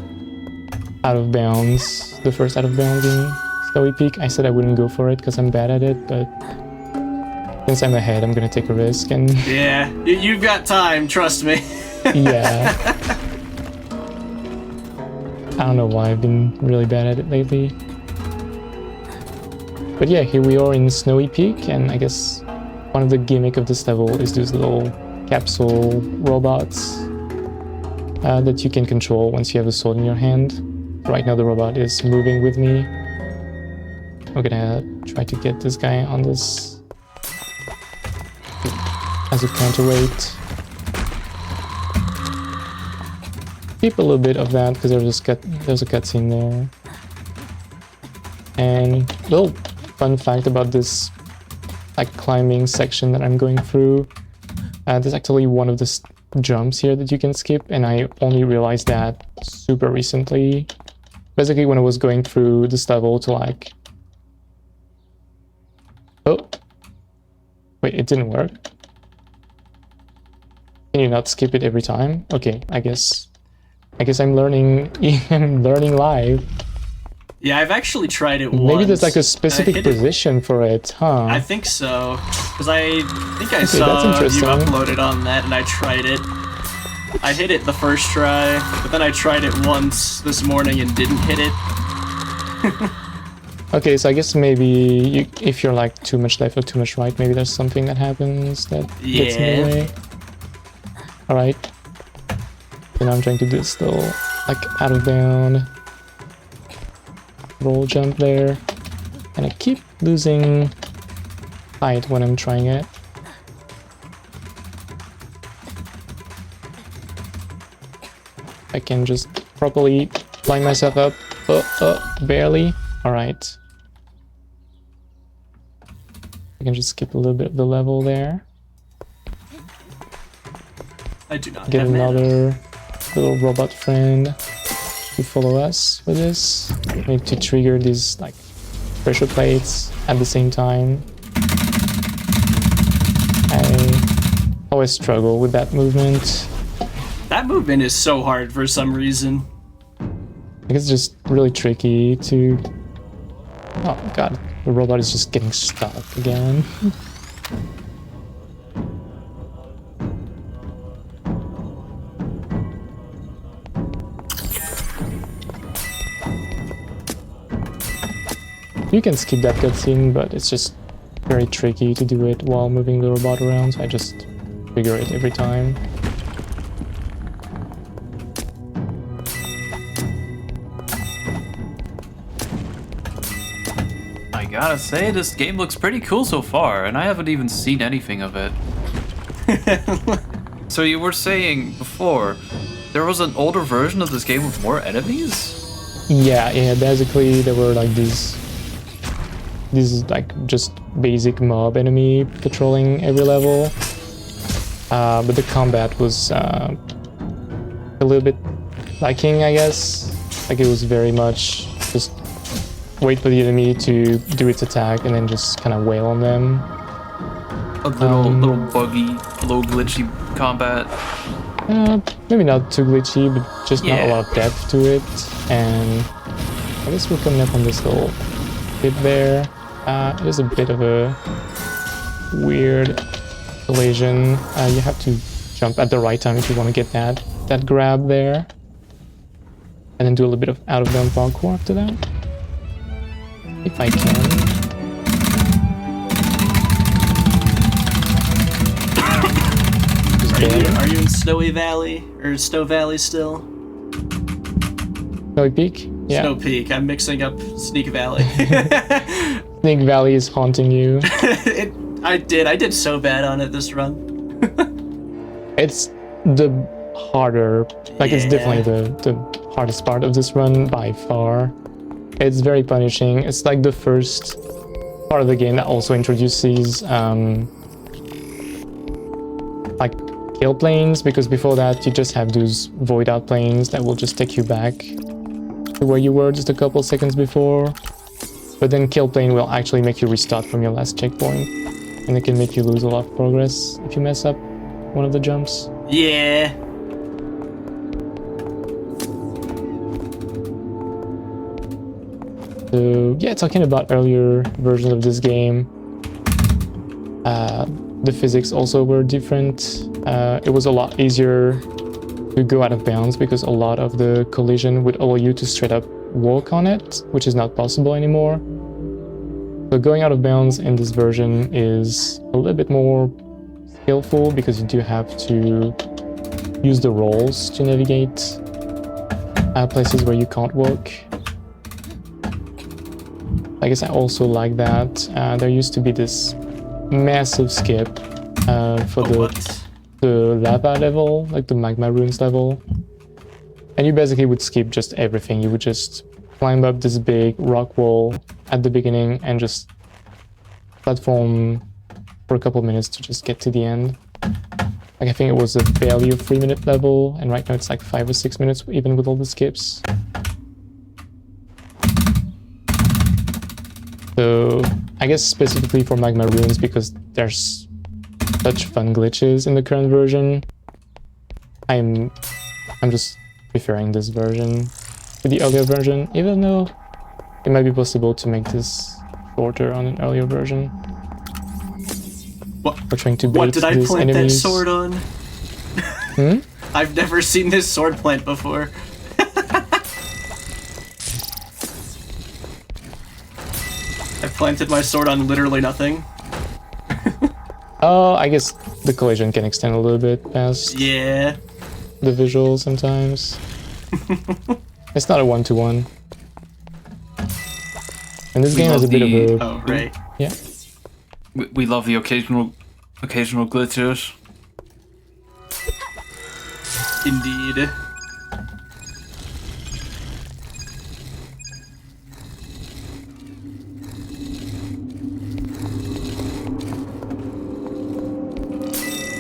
Speaker 3: out of bounds, the first out of bounds in Snowy Peak. I said I wouldn't go for it because I'm bad at it, but since I'm ahead, I'm gonna take a risk and...
Speaker 2: Yeah, you've got time, trust me.
Speaker 3: Yeah. I don't know why I've been really bad at it lately. But yeah, here we are in Snowy Peak, and I guess one of the gimmick of this level is those little capsule robots that you can control once you have a sword in your hand. Right now the robot is moving with me. We're gonna try to get this guy on this as a counterweight. Keep a little bit of that because there's a cutscene there. And little fun fact about this like climbing section that I'm going through. There's actually one of the jumps here that you can skip, and I only realized that super recently. Basically when I was going through this level to like... Oh! Wait, it didn't work. Can you not skip it every time? Okay, I guess I'm learning I'm learning live.
Speaker 2: Yeah, I've actually tried it once.
Speaker 3: Maybe there's like a specific position for it, huh?
Speaker 2: I think so. Because I think I saw you uploaded on that and I tried it. I hit it the first try, but then I tried it once this morning and didn't hit it.
Speaker 3: Okay, so I guess maybe if you're like too much left or too much right, maybe there's something that happens that gets in the way. Alright. So now I'm trying to do this little, like, out of bound roll jump there. And I keep losing height when I'm trying it. I can just properly line myself up. Barely. Alright. I can just skip a little bit of the level there.
Speaker 2: I do not
Speaker 3: get
Speaker 2: have
Speaker 3: another little robot friend to follow us with this. We need to trigger these like pressure plates at the same time. I always struggle with that movement.
Speaker 2: That movement is so hard for some reason.
Speaker 3: I guess it's just really tricky to... Oh god, the robot is just getting stuck again. You can skip that cutscene, but it's just very tricky to do it while moving the robot around, so I just figure it every time.
Speaker 1: I gotta say, this game looks pretty cool so far, and I haven't even seen anything of it. So you were saying before, there was an older version of this game with more enemies?
Speaker 3: Yeah, basically there were like these like just basic mob enemy patrolling every level. But the combat was a little bit lacking, I guess. Like it was very much just wait for the enemy to do its attack and then just kind of wail on them.
Speaker 1: A little buggy, a little glitchy combat.
Speaker 3: Maybe not too glitchy, but just not a lot of depth to it. And I guess we're coming up on this little bit there. It is a bit of a weird collision. You have to jump at the right time if you want to get that grab there. And then do a little bit of out-of-bound parkour after that. If I can.
Speaker 2: Are you in Snowy Valley? Or Snow Valley still?
Speaker 3: Snowy Peak? Yeah.
Speaker 2: Snow Peak. I'm mixing up Sneak Valley.
Speaker 3: Sneak Valley is haunting you.
Speaker 2: I did so bad on it this run.
Speaker 3: It's the harder, like it's definitely the hardest part of this run by far. It's very punishing. It's like the first part of the game that also introduces like kill planes, because before that you just have those void out planes that will just take you back to where you were just a couple seconds before. But then kill plane will actually make you restart from your last checkpoint, and it can make you lose a lot of progress if you mess up one of the jumps.
Speaker 2: Yeah.
Speaker 3: So yeah, talking about earlier versions of this game, the physics also were different. It was a lot easier to go out of bounds because a lot of the collision would allow you to straight up walk on it, which is not possible anymore. So going out of bounds in this version is a little bit more skillful because you do have to use the rolls to navigate places where you can't walk. I guess I also like that. There used to be this massive skip for the lava level, like the magma ruins level. And you basically would skip just everything. You would just climb up this big rock wall at the beginning and just platform for a couple minutes to just get to the end. Like I think it was a barely a 3-minute level, and right now it's like 5 or 6 minutes even with all the skips. So I guess specifically for magma ruins, because there's such fun glitches in the current version, I'm just preferring this version to the earlier version, even though it might be possible to make this shorter on an earlier version.
Speaker 2: What?
Speaker 3: We're trying to bait
Speaker 2: What did I
Speaker 3: these
Speaker 2: plant
Speaker 3: enemies.
Speaker 2: that sword on?
Speaker 3: Hmm?
Speaker 2: I've never seen this sword plant before. I planted my sword on literally nothing.
Speaker 3: Oh, I guess the collision can extend a little bit past
Speaker 2: Yeah.
Speaker 3: the visual sometimes. It's not a one-to-one. And this game has a bit of a...
Speaker 2: Oh, right.
Speaker 3: Yeah.
Speaker 1: We love the occasional glitches.
Speaker 2: Indeed.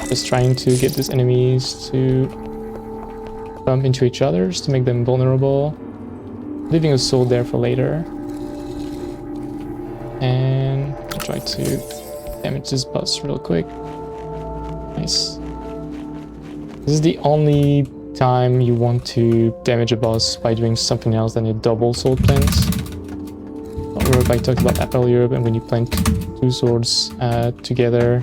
Speaker 3: Just trying to get these enemies to bump into each other to make them vulnerable. Leaving a sword there for later. And I'll try to damage this boss real quick. Nice. This is the only time you want to damage a boss by doing something else than a double sword plant. I don't remember if I talked about that earlier, but when you plant two swords together,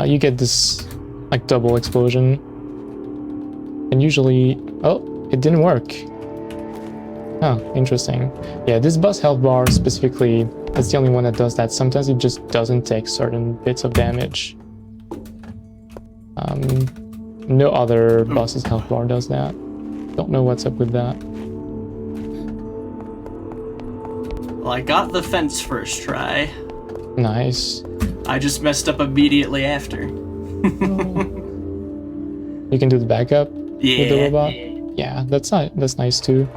Speaker 3: you get this like double explosion. And usually... Oh, it didn't work. Oh, interesting. Yeah, this boss health bar specifically, that's the only one that does that. Sometimes it just doesn't take certain bits of damage. No other boss's health bar does that. Don't know what's up with that.
Speaker 2: Well, I got the fence first try.
Speaker 3: Nice.
Speaker 2: I just messed up immediately after.
Speaker 3: You can do the backup? with the robot. Yeah, that's nice too.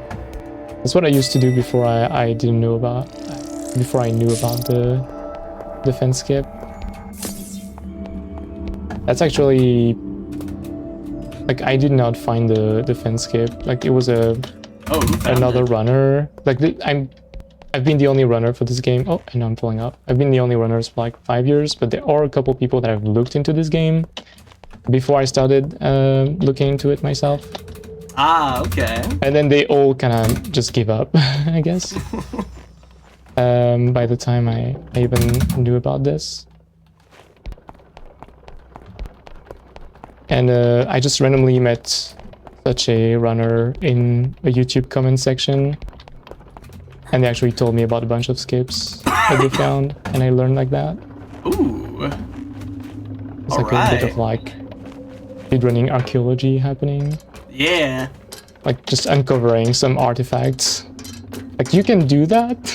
Speaker 3: That's what I used to do before I didn't know about before I knew about the fence skip. That's actually like I did not find the fence skip. Like it was another runner. Like I've been the only runner for this game. Oh, I know I'm pulling up. I've been the only runners for like 5 years, but there are a couple people that have looked into this game before I started looking into it myself.
Speaker 2: Ah, okay.
Speaker 3: And then they all kind of just give up, I guess. By the time I even knew about this. And I just randomly met such a runner in a YouTube comment section. And they actually told me about a bunch of skips that they found. And I learned like that.
Speaker 2: Ooh.
Speaker 3: It's like a bit of like speedrunning archaeology happening.
Speaker 2: Yeah.
Speaker 3: Like just uncovering some artifacts. Like you can do that.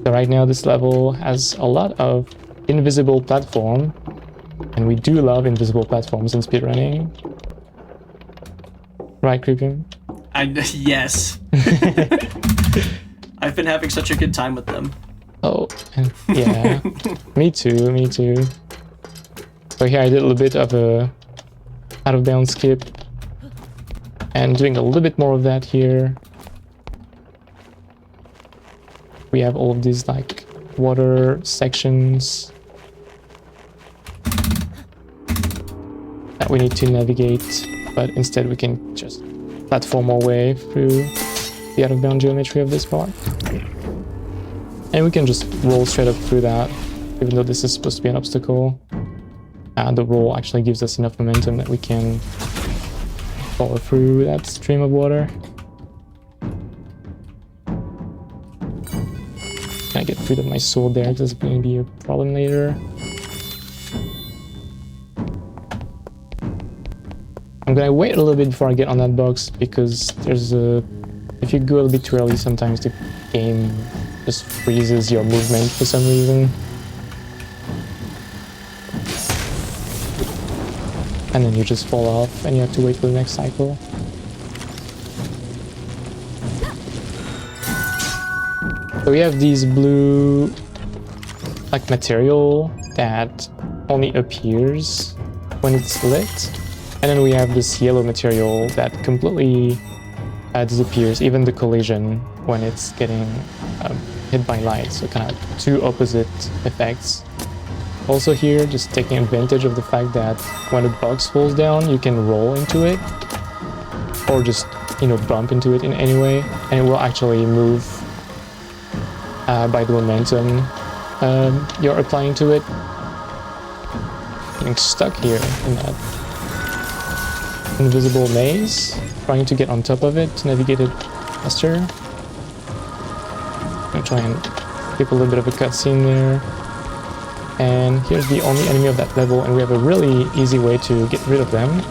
Speaker 3: So right now this level has a lot of invisible platform. And we do love invisible platforms in speedrunning. Right, Creepium?
Speaker 2: Yes. I've been having such a good time with them.
Speaker 3: Oh, and yeah. Me too, me too. So here I did a little bit of a out of bounds skip. And doing a little bit more of that here. We have all of these like water sections that we need to navigate, but instead we can just platform our way through the out of bound geometry of this part. And we can just roll straight up through that, even though this is supposed to be an obstacle. The roll actually gives us enough momentum that we can follow through that stream of water. Can I get rid of my sword there? This is going to be a problem later. I'm gonna wait a little bit before I get on that box because there's a... If you go a little bit too early, sometimes the game just freezes your movement for some reason. And then you just fall off and you have to wait for the next cycle. So we have these blue like material that only appears when it's lit. And then we have this yellow material that completely disappears, even the collision when it's getting hit by light. So kind of two opposite effects. Also here, just taking advantage of the fact that when a box falls down, you can roll into it. Or just, you know, bump into it in any way. And it will actually move by the momentum you're applying to it. Getting stuck here in that invisible maze, trying to get on top of it to navigate it faster. I'm gonna try and skip a little bit of a cutscene there. And here's the only enemy of that level, and we have a really easy way to get rid of them.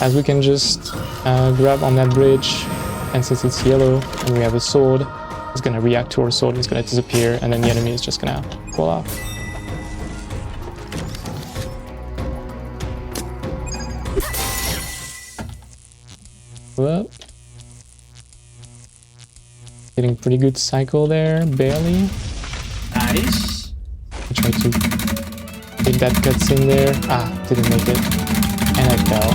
Speaker 3: As we can just grab on that bridge, and since it's yellow and we have a sword, it's gonna react to our sword, it's gonna disappear, and then the enemy is just gonna fall off. Whoop. Getting pretty good cycle there, barely.
Speaker 2: Nice.
Speaker 3: I tried to hit that cutscene there. Ah, didn't make it. And I fell.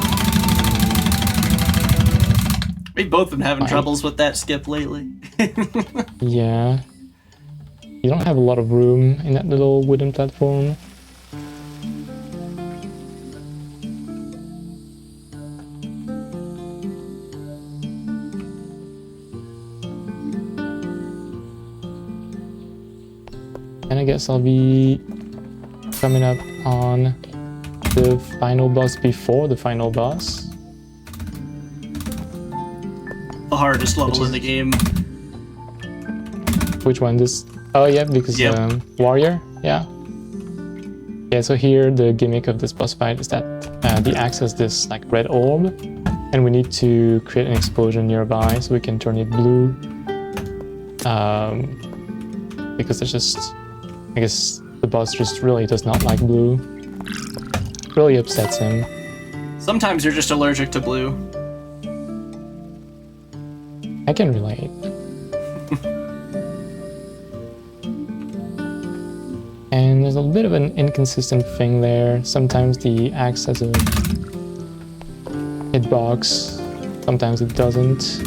Speaker 2: We've both been having troubles with that skip lately.
Speaker 3: Yeah. You don't have a lot of room in that little wooden platform. And I guess I'll be coming up on the final boss before the final boss.
Speaker 2: The hardest level in the game.
Speaker 3: Which one? This? Oh yeah, because warrior. Yeah. Yeah. So here the gimmick of this boss fight is that the axe has this like red orb, and we need to create an explosion nearby so we can turn it blue. Because it's just, I guess the boss just really does not like blue. really upsets him.
Speaker 2: Sometimes you're just allergic to blue.
Speaker 3: I can relate. And there's a bit of an inconsistent thing there. Sometimes the axe has a hitbox, sometimes it doesn't.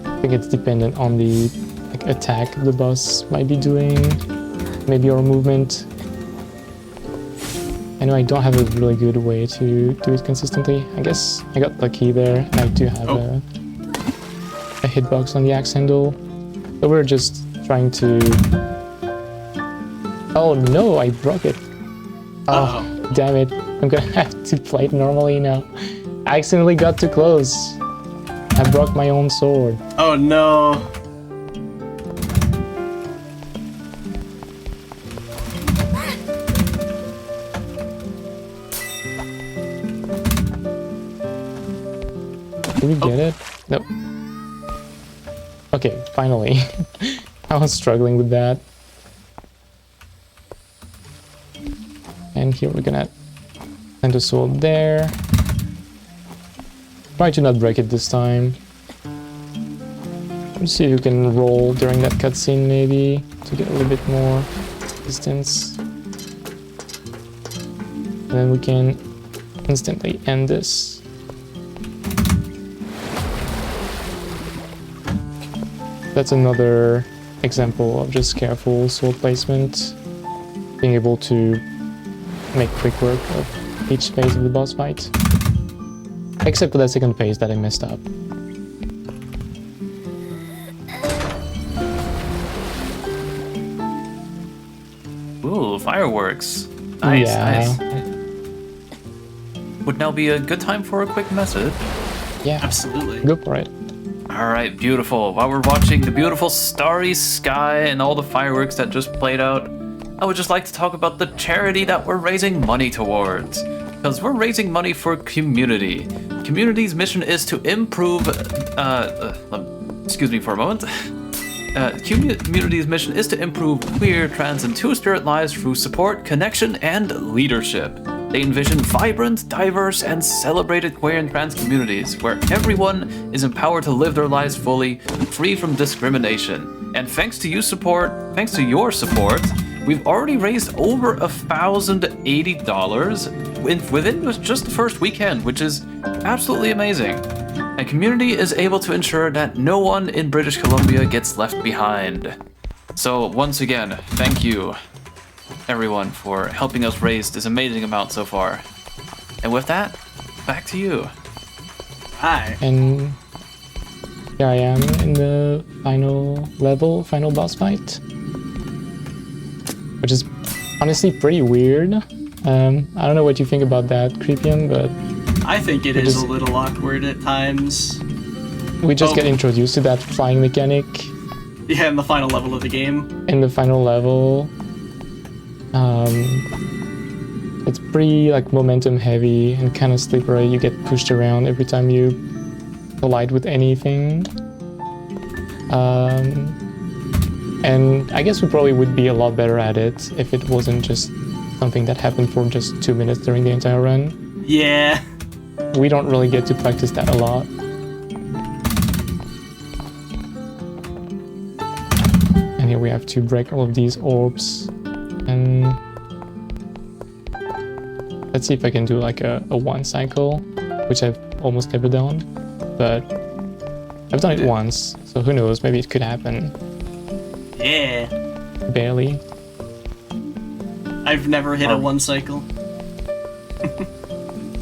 Speaker 3: I think it's dependent on the attack the boss might be doing, maybe our movement. I know I don't have a really good way to do it consistently. I guess I got lucky there. I do have a hitbox on the axe handle. So we're just trying to... Oh no, I broke it. Oh, damn it. I'm gonna have to play it normally now. I accidentally got too close. I broke my own sword.
Speaker 2: Oh no.
Speaker 3: Did we get it? Nope. Okay, finally. I was struggling with that. And here we're gonna send a sword there. Try to not break it this time. Let's see if you can roll during that cutscene maybe to get a little bit more distance. And then we can instantly end this. That's another example of just careful sword placement. Being able to make quick work of each phase of the boss fight. Except for that second phase that I messed up.
Speaker 1: Ooh, fireworks. Nice,
Speaker 3: Yeah.
Speaker 1: nice. Would now be a good time for a quick message.
Speaker 3: Yeah,
Speaker 2: Absolutely.
Speaker 3: go for it.
Speaker 1: Alright, beautiful. While we're watching the beautiful starry sky and all the fireworks that just played out, I would just like to talk about the charity that we're raising money towards. Because we're raising money for QMUNITY. QMUNITY's mission is to improve... excuse me for a moment. QMUNITY's mission is to improve queer, trans, and two-spirit lives through support, connection, and leadership. They envision vibrant, diverse, and celebrated queer and trans communities where everyone is empowered to live their lives fully, free from discrimination. And thanks to your support, we've already raised over $1,080 within just the first weekend, which is absolutely amazing. And QMUNITY is able to ensure that no one in British Columbia gets left behind. So once again, thank you, everyone, for helping us raise this amazing amount so far. And with that, back to you.
Speaker 2: Hi.
Speaker 3: And here I am in the final level, final boss fight. Which is honestly pretty weird. I don't know what you think about that, Creepium, but...
Speaker 2: I think it is a little awkward at times.
Speaker 3: We just get introduced to that flying mechanic.
Speaker 2: Yeah, in the final level of the game.
Speaker 3: In the final level. It's pretty like momentum heavy and kind of slippery. You get pushed around every time you collide with anything. And I guess we probably would be a lot better at it if it wasn't just something that happened for just 2 minutes during the entire run.
Speaker 2: Yeah.
Speaker 3: We don't really get to practice that a lot. And here we have to break all of these orbs. And let's see if I can do like a one cycle, which I've almost never done. But I've done it once, so who knows, maybe it could happen.
Speaker 2: Yeah.
Speaker 3: Barely.
Speaker 2: I've never hit a one cycle.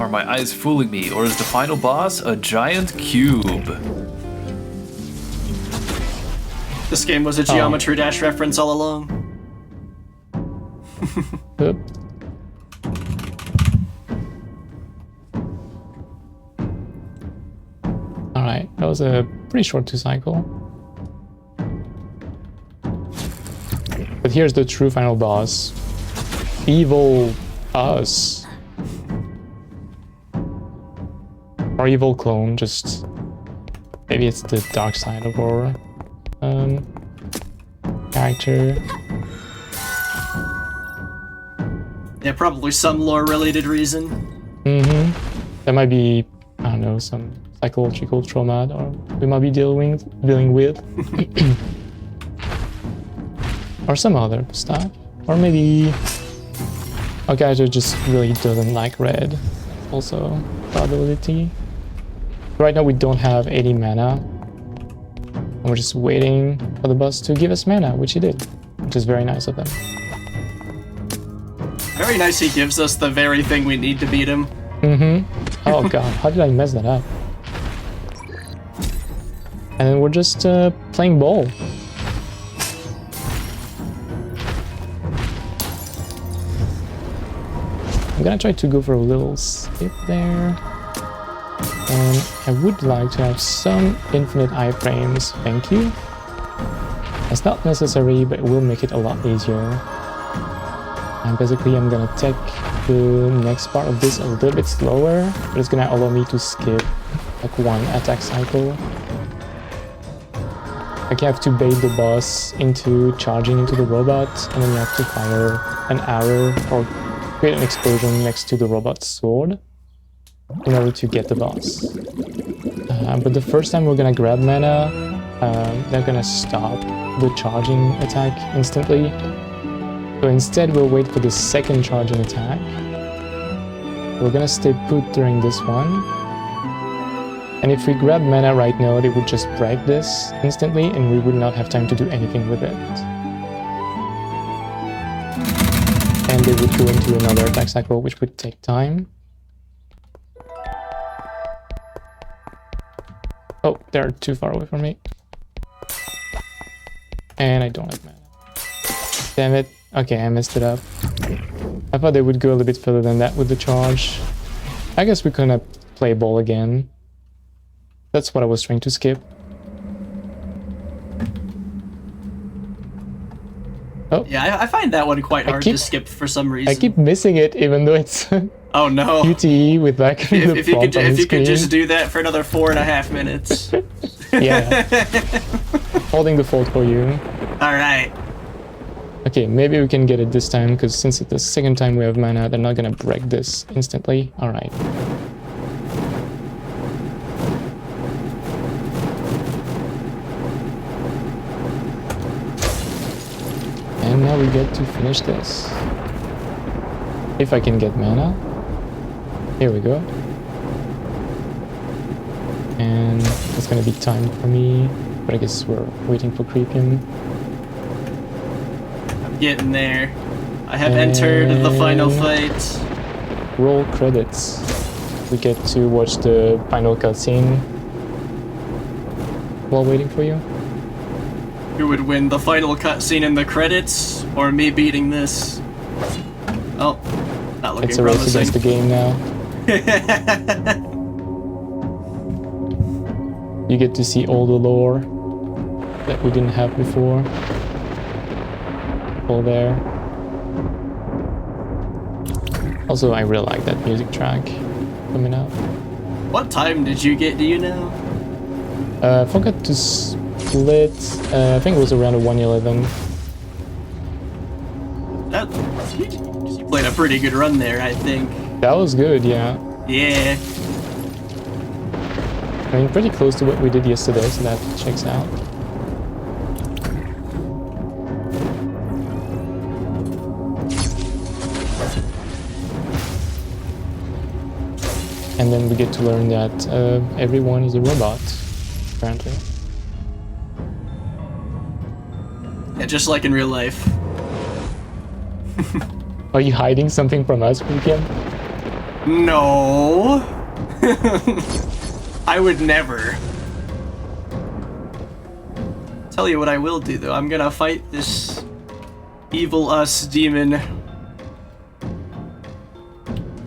Speaker 1: Are my eyes fooling me, or is the final boss a giant cube?
Speaker 2: This game was a Geometry Dash reference all along.
Speaker 3: Oop. Alright, that was a pretty short 2 cycle. But here's the true final boss. Evil us. Or evil clone, just... Maybe it's the dark side of our character.
Speaker 2: Yeah, probably some lore-related reason.
Speaker 3: Mm-hmm. That might be, I don't know, some psychological trauma or we might be dealing with. Or some other stuff. Or maybe our character just really doesn't like red. Also, probability. Right now we don't have 80 mana. And we're just waiting for the boss to give us mana, which he did. Which is very nice of them.
Speaker 2: Very nice he gives us the very thing we need to beat him.
Speaker 3: Mm-hmm. Oh god, how did I mess that up? And then we're just playing ball. I'm gonna try to go for a little skip there. And I would like to have some infinite iframes, thank you. It's not necessary, but it will make it a lot easier. And basically I'm gonna take the next part of this a little bit slower, but it's gonna allow me to skip like one attack cycle. Like you have to bait the boss into charging into the robot, and then you have to fire an arrow or create an explosion next to the robot's sword in order to get the boss. But the first time we're gonna grab mana, they're gonna stop the charging attack instantly. So instead we'll wait for the second charging attack. We're gonna stay put during this one. And if we grab mana right now, they would just break this instantly and we would not have time to do anything with it. And they would go into another attack cycle, which would take time. Oh, they're too far away from me. And I don't have mana. Damn it. Okay, I messed it up. I thought they would go a little bit further than that with the charge. I guess we're gonna play ball again. That's what I was trying to skip. Oh.
Speaker 2: Yeah, I find that one quite hard to skip for some reason.
Speaker 3: I keep missing it even though it's
Speaker 2: oh no.
Speaker 3: QTE with like
Speaker 2: if you could just do that for another 4.5 minutes.
Speaker 3: Yeah. Holding the fort for you.
Speaker 2: Alright.
Speaker 3: Okay, maybe we can get it this time, because since it's the second time we have mana, they're not gonna break this instantly. Alright. And now we get to finish this. If I can get mana. Here we go. And it's gonna be time for me, but I guess we're waiting for Creepium.
Speaker 2: I'm getting there. I have entered the final fight.
Speaker 3: Roll credits. We get to watch the final cutscene while waiting for you.
Speaker 2: Who would win, the final cutscene in the credits, or me beating this? Oh, not looking
Speaker 3: It's a race against the game now. You get to see all the lore that we didn't have before. All there. Also, I really like that music track coming up.
Speaker 2: What time did you get, do you know?
Speaker 3: I forgot to split. I think it was around 1:11.
Speaker 2: You played a pretty good run there, I think.
Speaker 3: That was good, yeah.
Speaker 2: Yeah.
Speaker 3: I mean, pretty close to what we did yesterday, so that checks out. And then we get to learn that everyone is a robot, apparently.
Speaker 2: Yeah, just like in real life.
Speaker 3: Are you hiding something from us, Creepium?
Speaker 2: No. I would never. Tell you what I will do though. I'm gonna fight this evil us demon.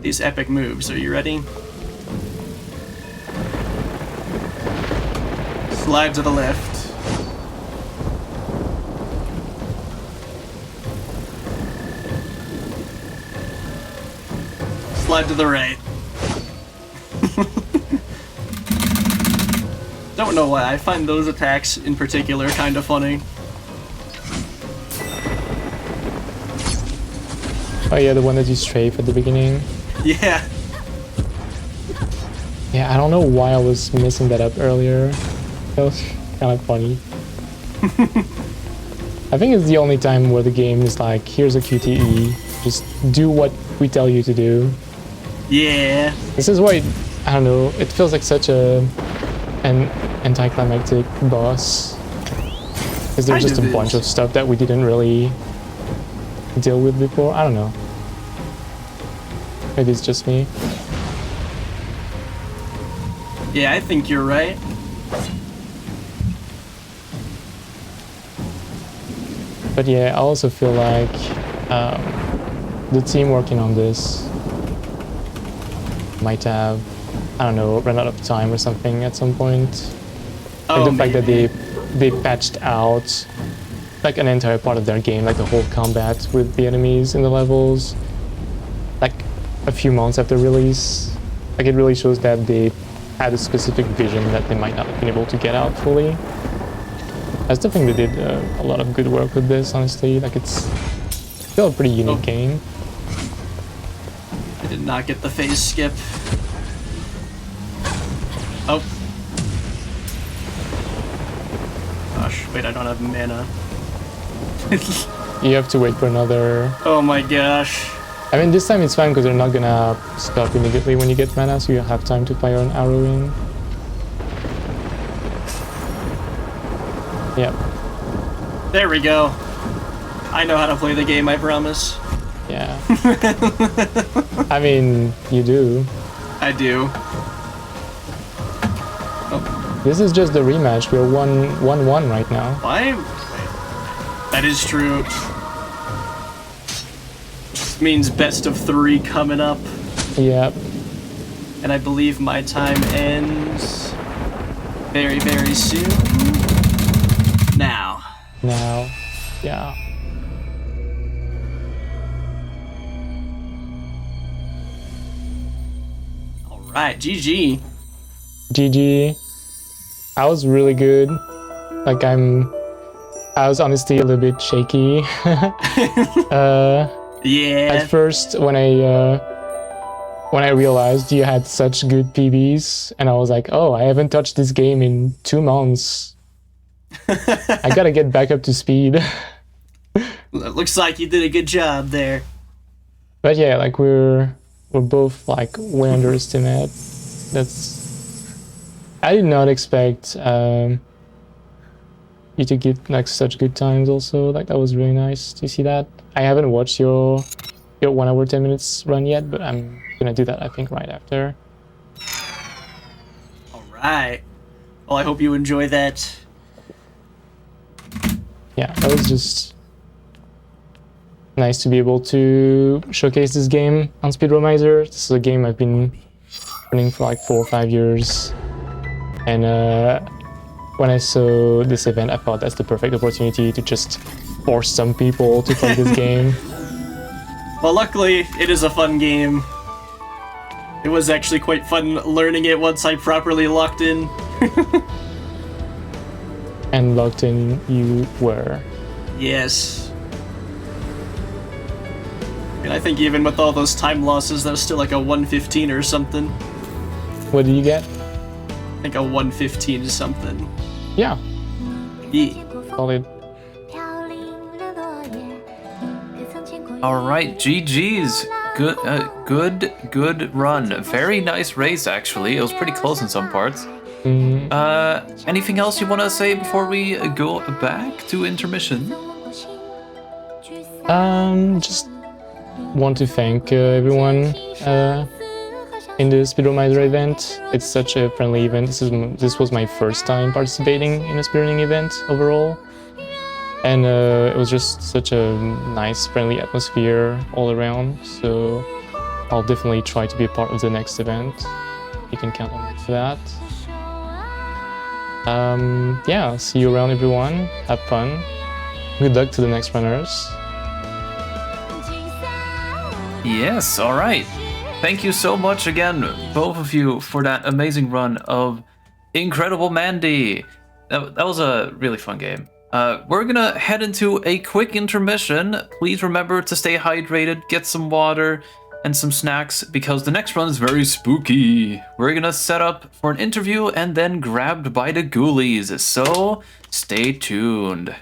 Speaker 2: These epic moves. Are you ready? Slide to the left. Slide to the right. Don't know why, I find those attacks in particular kind of funny.
Speaker 3: Oh yeah, the one that you strafe at the beginning.
Speaker 2: Yeah.
Speaker 3: Yeah, I don't know why I was messing that up earlier. That was kind of funny. I think it's the only time where the game is like, here's a QTE, just do what we tell you to do.
Speaker 2: Yeah.
Speaker 3: This is why, I don't know, it feels like such an anticlimactic boss. Because there's just a bunch of stuff that we didn't really deal with before. I don't know. Maybe it's just me.
Speaker 2: Yeah, I think you're right.
Speaker 3: But yeah, I also feel like the team working on this might have, I don't know, run out of time or something at some point. Like the fact that they patched out like an entire part of their game, like the whole combat with the enemies in the levels, like a few months after release. Like it really shows that they had a specific vision that they might not have been able to get out fully. I still think they did a lot of good work with this, honestly. Like it's still a pretty unique game.
Speaker 2: I did not get the phase skip. Oh. Gosh, wait, I don't have mana.
Speaker 3: You have to wait for another...
Speaker 2: Oh my gosh.
Speaker 3: I mean, this time it's fine because they're not gonna stop immediately when you get mana, so you have time to fire an arrow in. Yep.
Speaker 2: There we go. I know how to play the game, I promise.
Speaker 3: Yeah. I mean, you do.
Speaker 2: I do.
Speaker 3: This is just the rematch. We're 1-1 right now.
Speaker 2: Why? That is true. Means best of 3 coming up.
Speaker 3: Yep.
Speaker 2: And I believe my time ends very, very soon. Now.
Speaker 3: Yeah.
Speaker 2: Alright, GG.
Speaker 3: GG. I was really good. Like I was honestly a little bit shaky.
Speaker 2: Yeah.
Speaker 3: At first, when I realized you had such good PBs, and I was like, oh, I haven't touched this game in 2 months. I gotta get back up to speed.
Speaker 2: Looks like you did a good job there.
Speaker 3: But yeah, like we're both like way underestimated. I did not expect you to get like such good times also. Like that was really nice to see that. I haven't watched your 1 hour 10 minutes run yet, but I'm gonna do that I think right after.
Speaker 2: Alright. Well, I hope you enjoy that.
Speaker 3: Yeah, that was just nice to be able to showcase this game on Speedromizer. This is a game I've been running for like 4 or 5 years. And when I saw this event, I thought that's the perfect opportunity to just force some people to play this game.
Speaker 2: Well, luckily, it is a fun game. It was actually quite fun learning it once I properly locked in.
Speaker 3: And locked in you were.
Speaker 2: Yes. And I think even with all those time losses, that was still like a 115 or something.
Speaker 3: What did you get?
Speaker 2: I think a 115 is something.
Speaker 3: Yeah.
Speaker 2: Yeah.
Speaker 3: Solid.
Speaker 1: All right, GG's. Good run. Very nice race, actually. It was pretty close in some parts. Anything else you want to say before we go back to intermission?
Speaker 3: Just want to thank everyone in the Speedromizer event. It's such a friendly event. This was my first time participating in a speedrunning event overall. And it was just such a nice, friendly atmosphere all around. So I'll definitely try to be a part of the next event. You can count on me for that. Yeah, see you around, everyone. Have fun. Good luck to the next runners.
Speaker 1: Yes, all right. Thank you so much again, both of you, for that amazing run of Incredible Mandy. That was a really fun game. We're gonna head into a quick intermission. Please remember to stay hydrated, get some water and some snacks, because the next run is very spooky. We're gonna set up for an interview and then grabbed by the ghoulies, so stay tuned.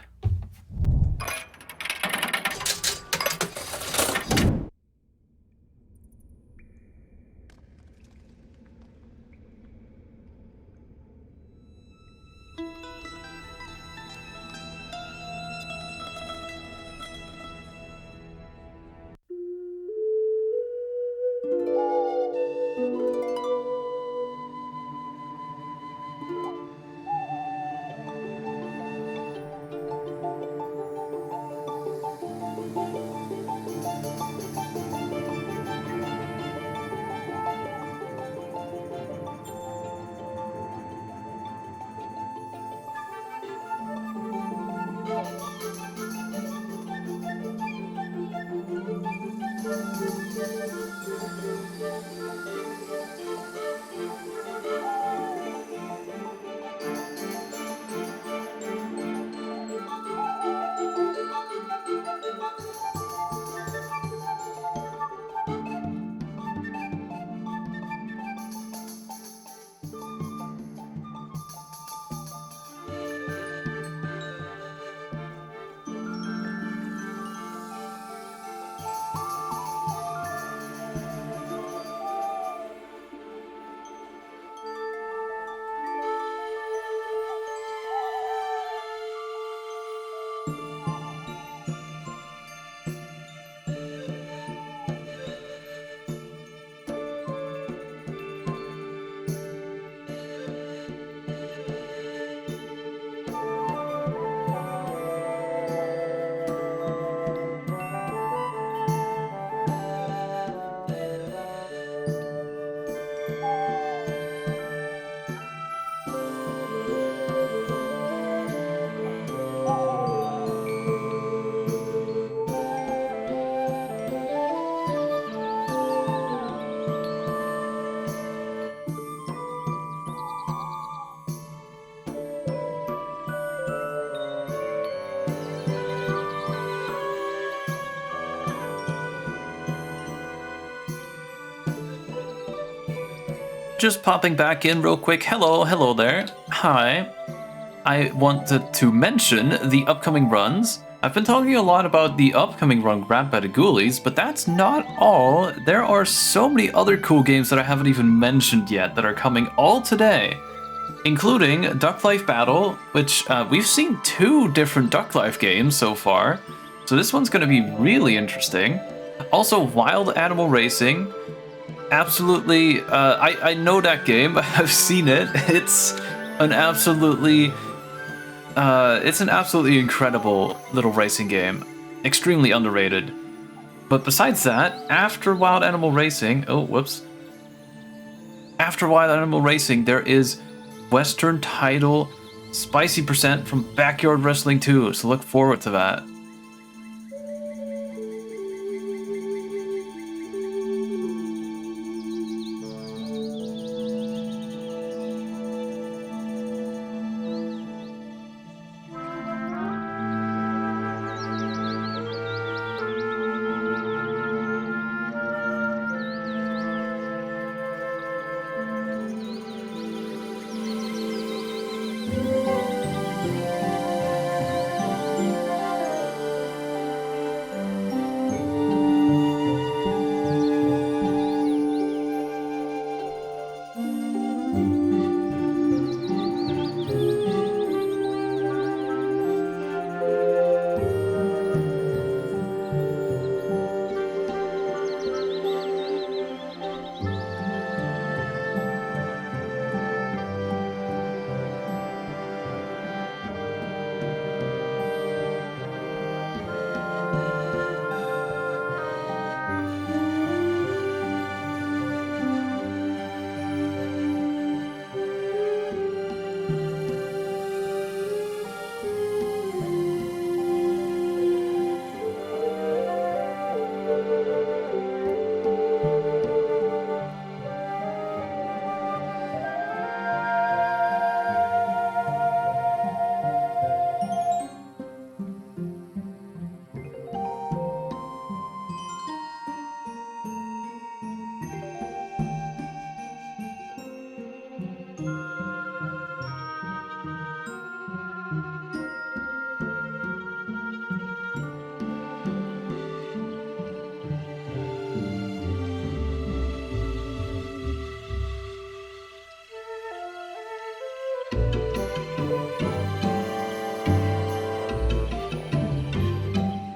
Speaker 1: Just popping back in real quick. Hello there. Hi. I wanted to mention the upcoming runs. I've been talking a lot about the upcoming run Grabbed by the Ghoulies, but that's not all. There are so many other cool games that I haven't even mentioned yet that are coming all today, including Duck Life Battle, which we've seen 2 different Duck Life games so far, so this one's going to be really interesting. Also, Wild Animal Racing. Absolutely, I know that game. I've seen it. It's an absolutely incredible little racing game. Extremely underrated. But besides that, after Wild Animal Racing, after Wild Animal Racing, there is Western title Spicy Percent from Backyard Wrestling 2. So look forward to that.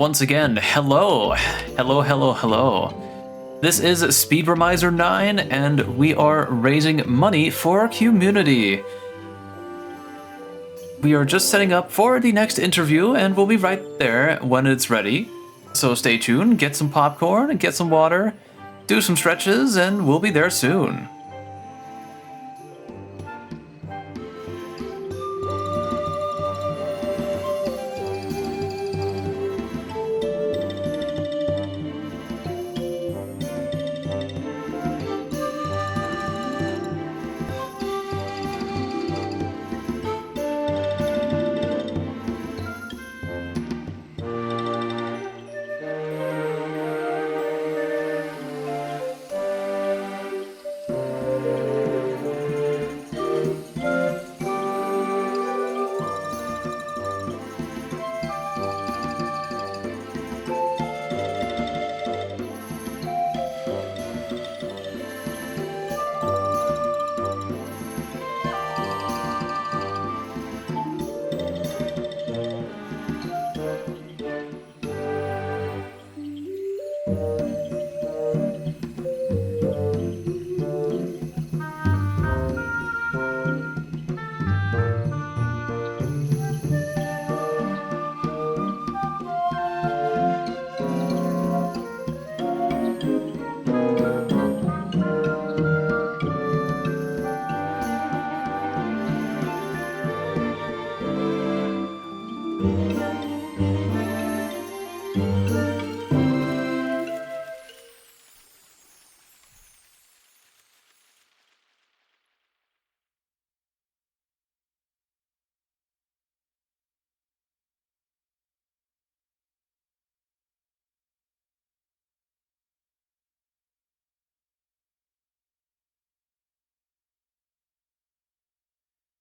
Speaker 1: once again, hello. This is Speedromizer 9, and we are raising money for QMUNITY. We are just setting up for the next interview, and we'll be right there when it's ready. So stay tuned, get some popcorn, and get some water, do some stretches, and we'll be there soon.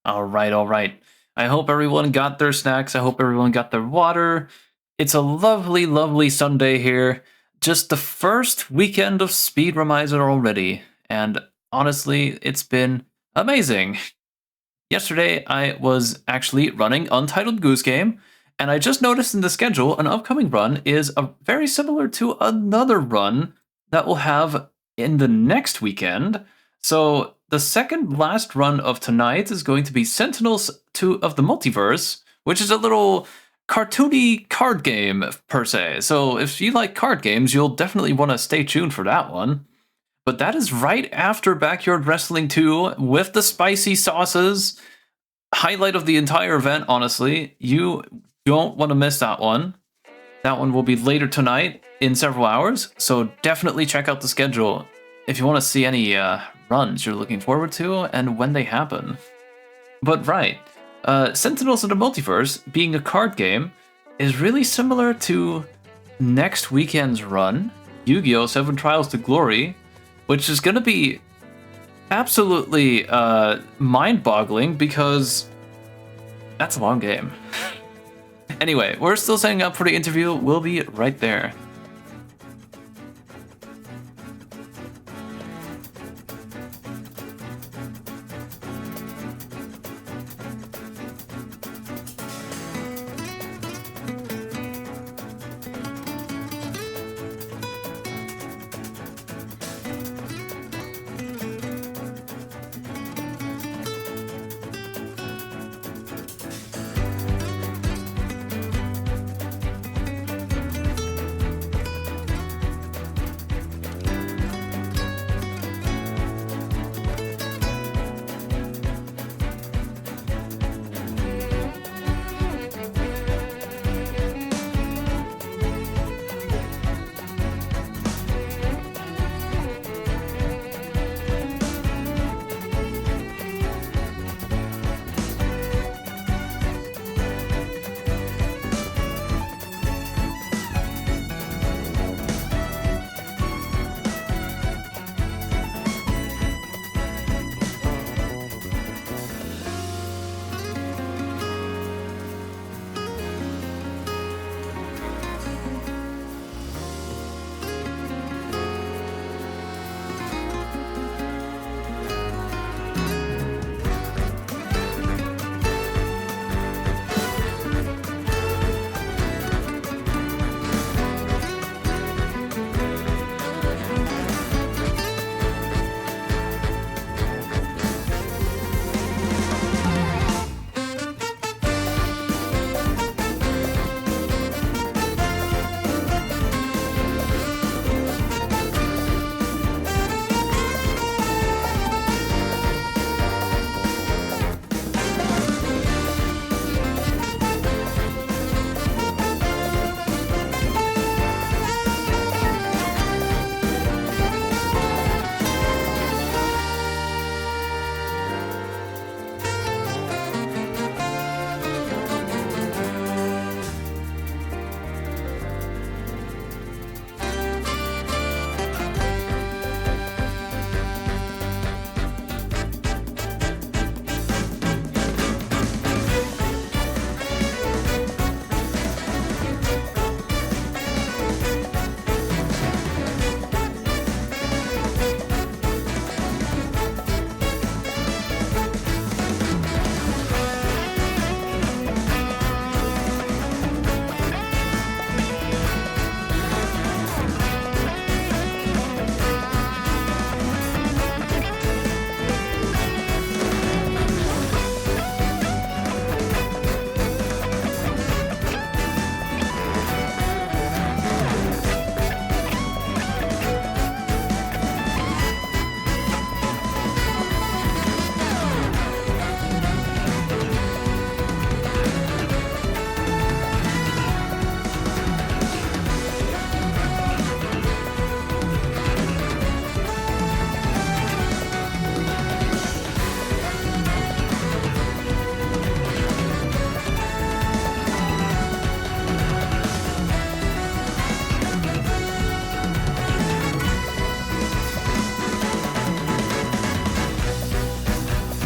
Speaker 1: All right. I hope everyone got their snacks. I hope everyone got their water. It's a lovely Sunday here. Just the first weekend of Speedromizer already. And honestly, it's been amazing. Yesterday, I was actually running Untitled Goose Game, and I just noticed in the schedule an upcoming run is very similar to another run that we'll have in the next weekend. So the second last run of tonight is going to be Sentinels of the Multiverse, which is a little cartoony card game per se. So if you like card games, you'll definitely want to stay tuned for that one. But that is right after Backyard Wrestling 2 with the spicy sauces. Highlight of the entire event, honestly. You don't want to miss that one. That one will be later tonight in several hours, so definitely check out the schedule if you want to see any runs you're looking forward to and when they happen. But right, Sentinels of the Multiverse, being a card game, is really similar to next weekend's run, Yu-Gi-Oh! 7 Trials to Glory, which is going to be absolutely mind-boggling because that's a long game. Anyway, we're still setting up for the interview. We'll be right there.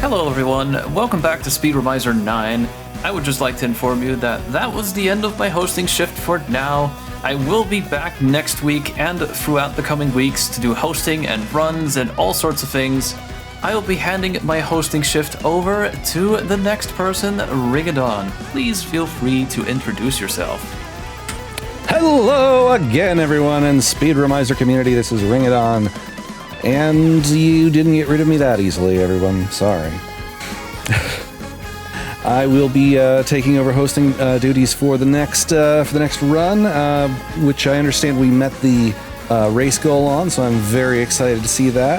Speaker 1: Hello everyone, welcome back to Speedromizer 9. I would just like to inform you that that was the end of my hosting shift for now. I will be back next week and throughout the coming weeks to do hosting and runs and all sorts of things. I will be handing my hosting shift over to the next person, Ringadon. Please feel free to introduce yourself.
Speaker 4: Hello again, everyone in Speedromizer community. This is Ringadon, and you didn't get rid of me that easily, everyone. Sorry. I will be taking over hosting duties for the next run, which I understand we met the race goal on, so I'm very excited to see that.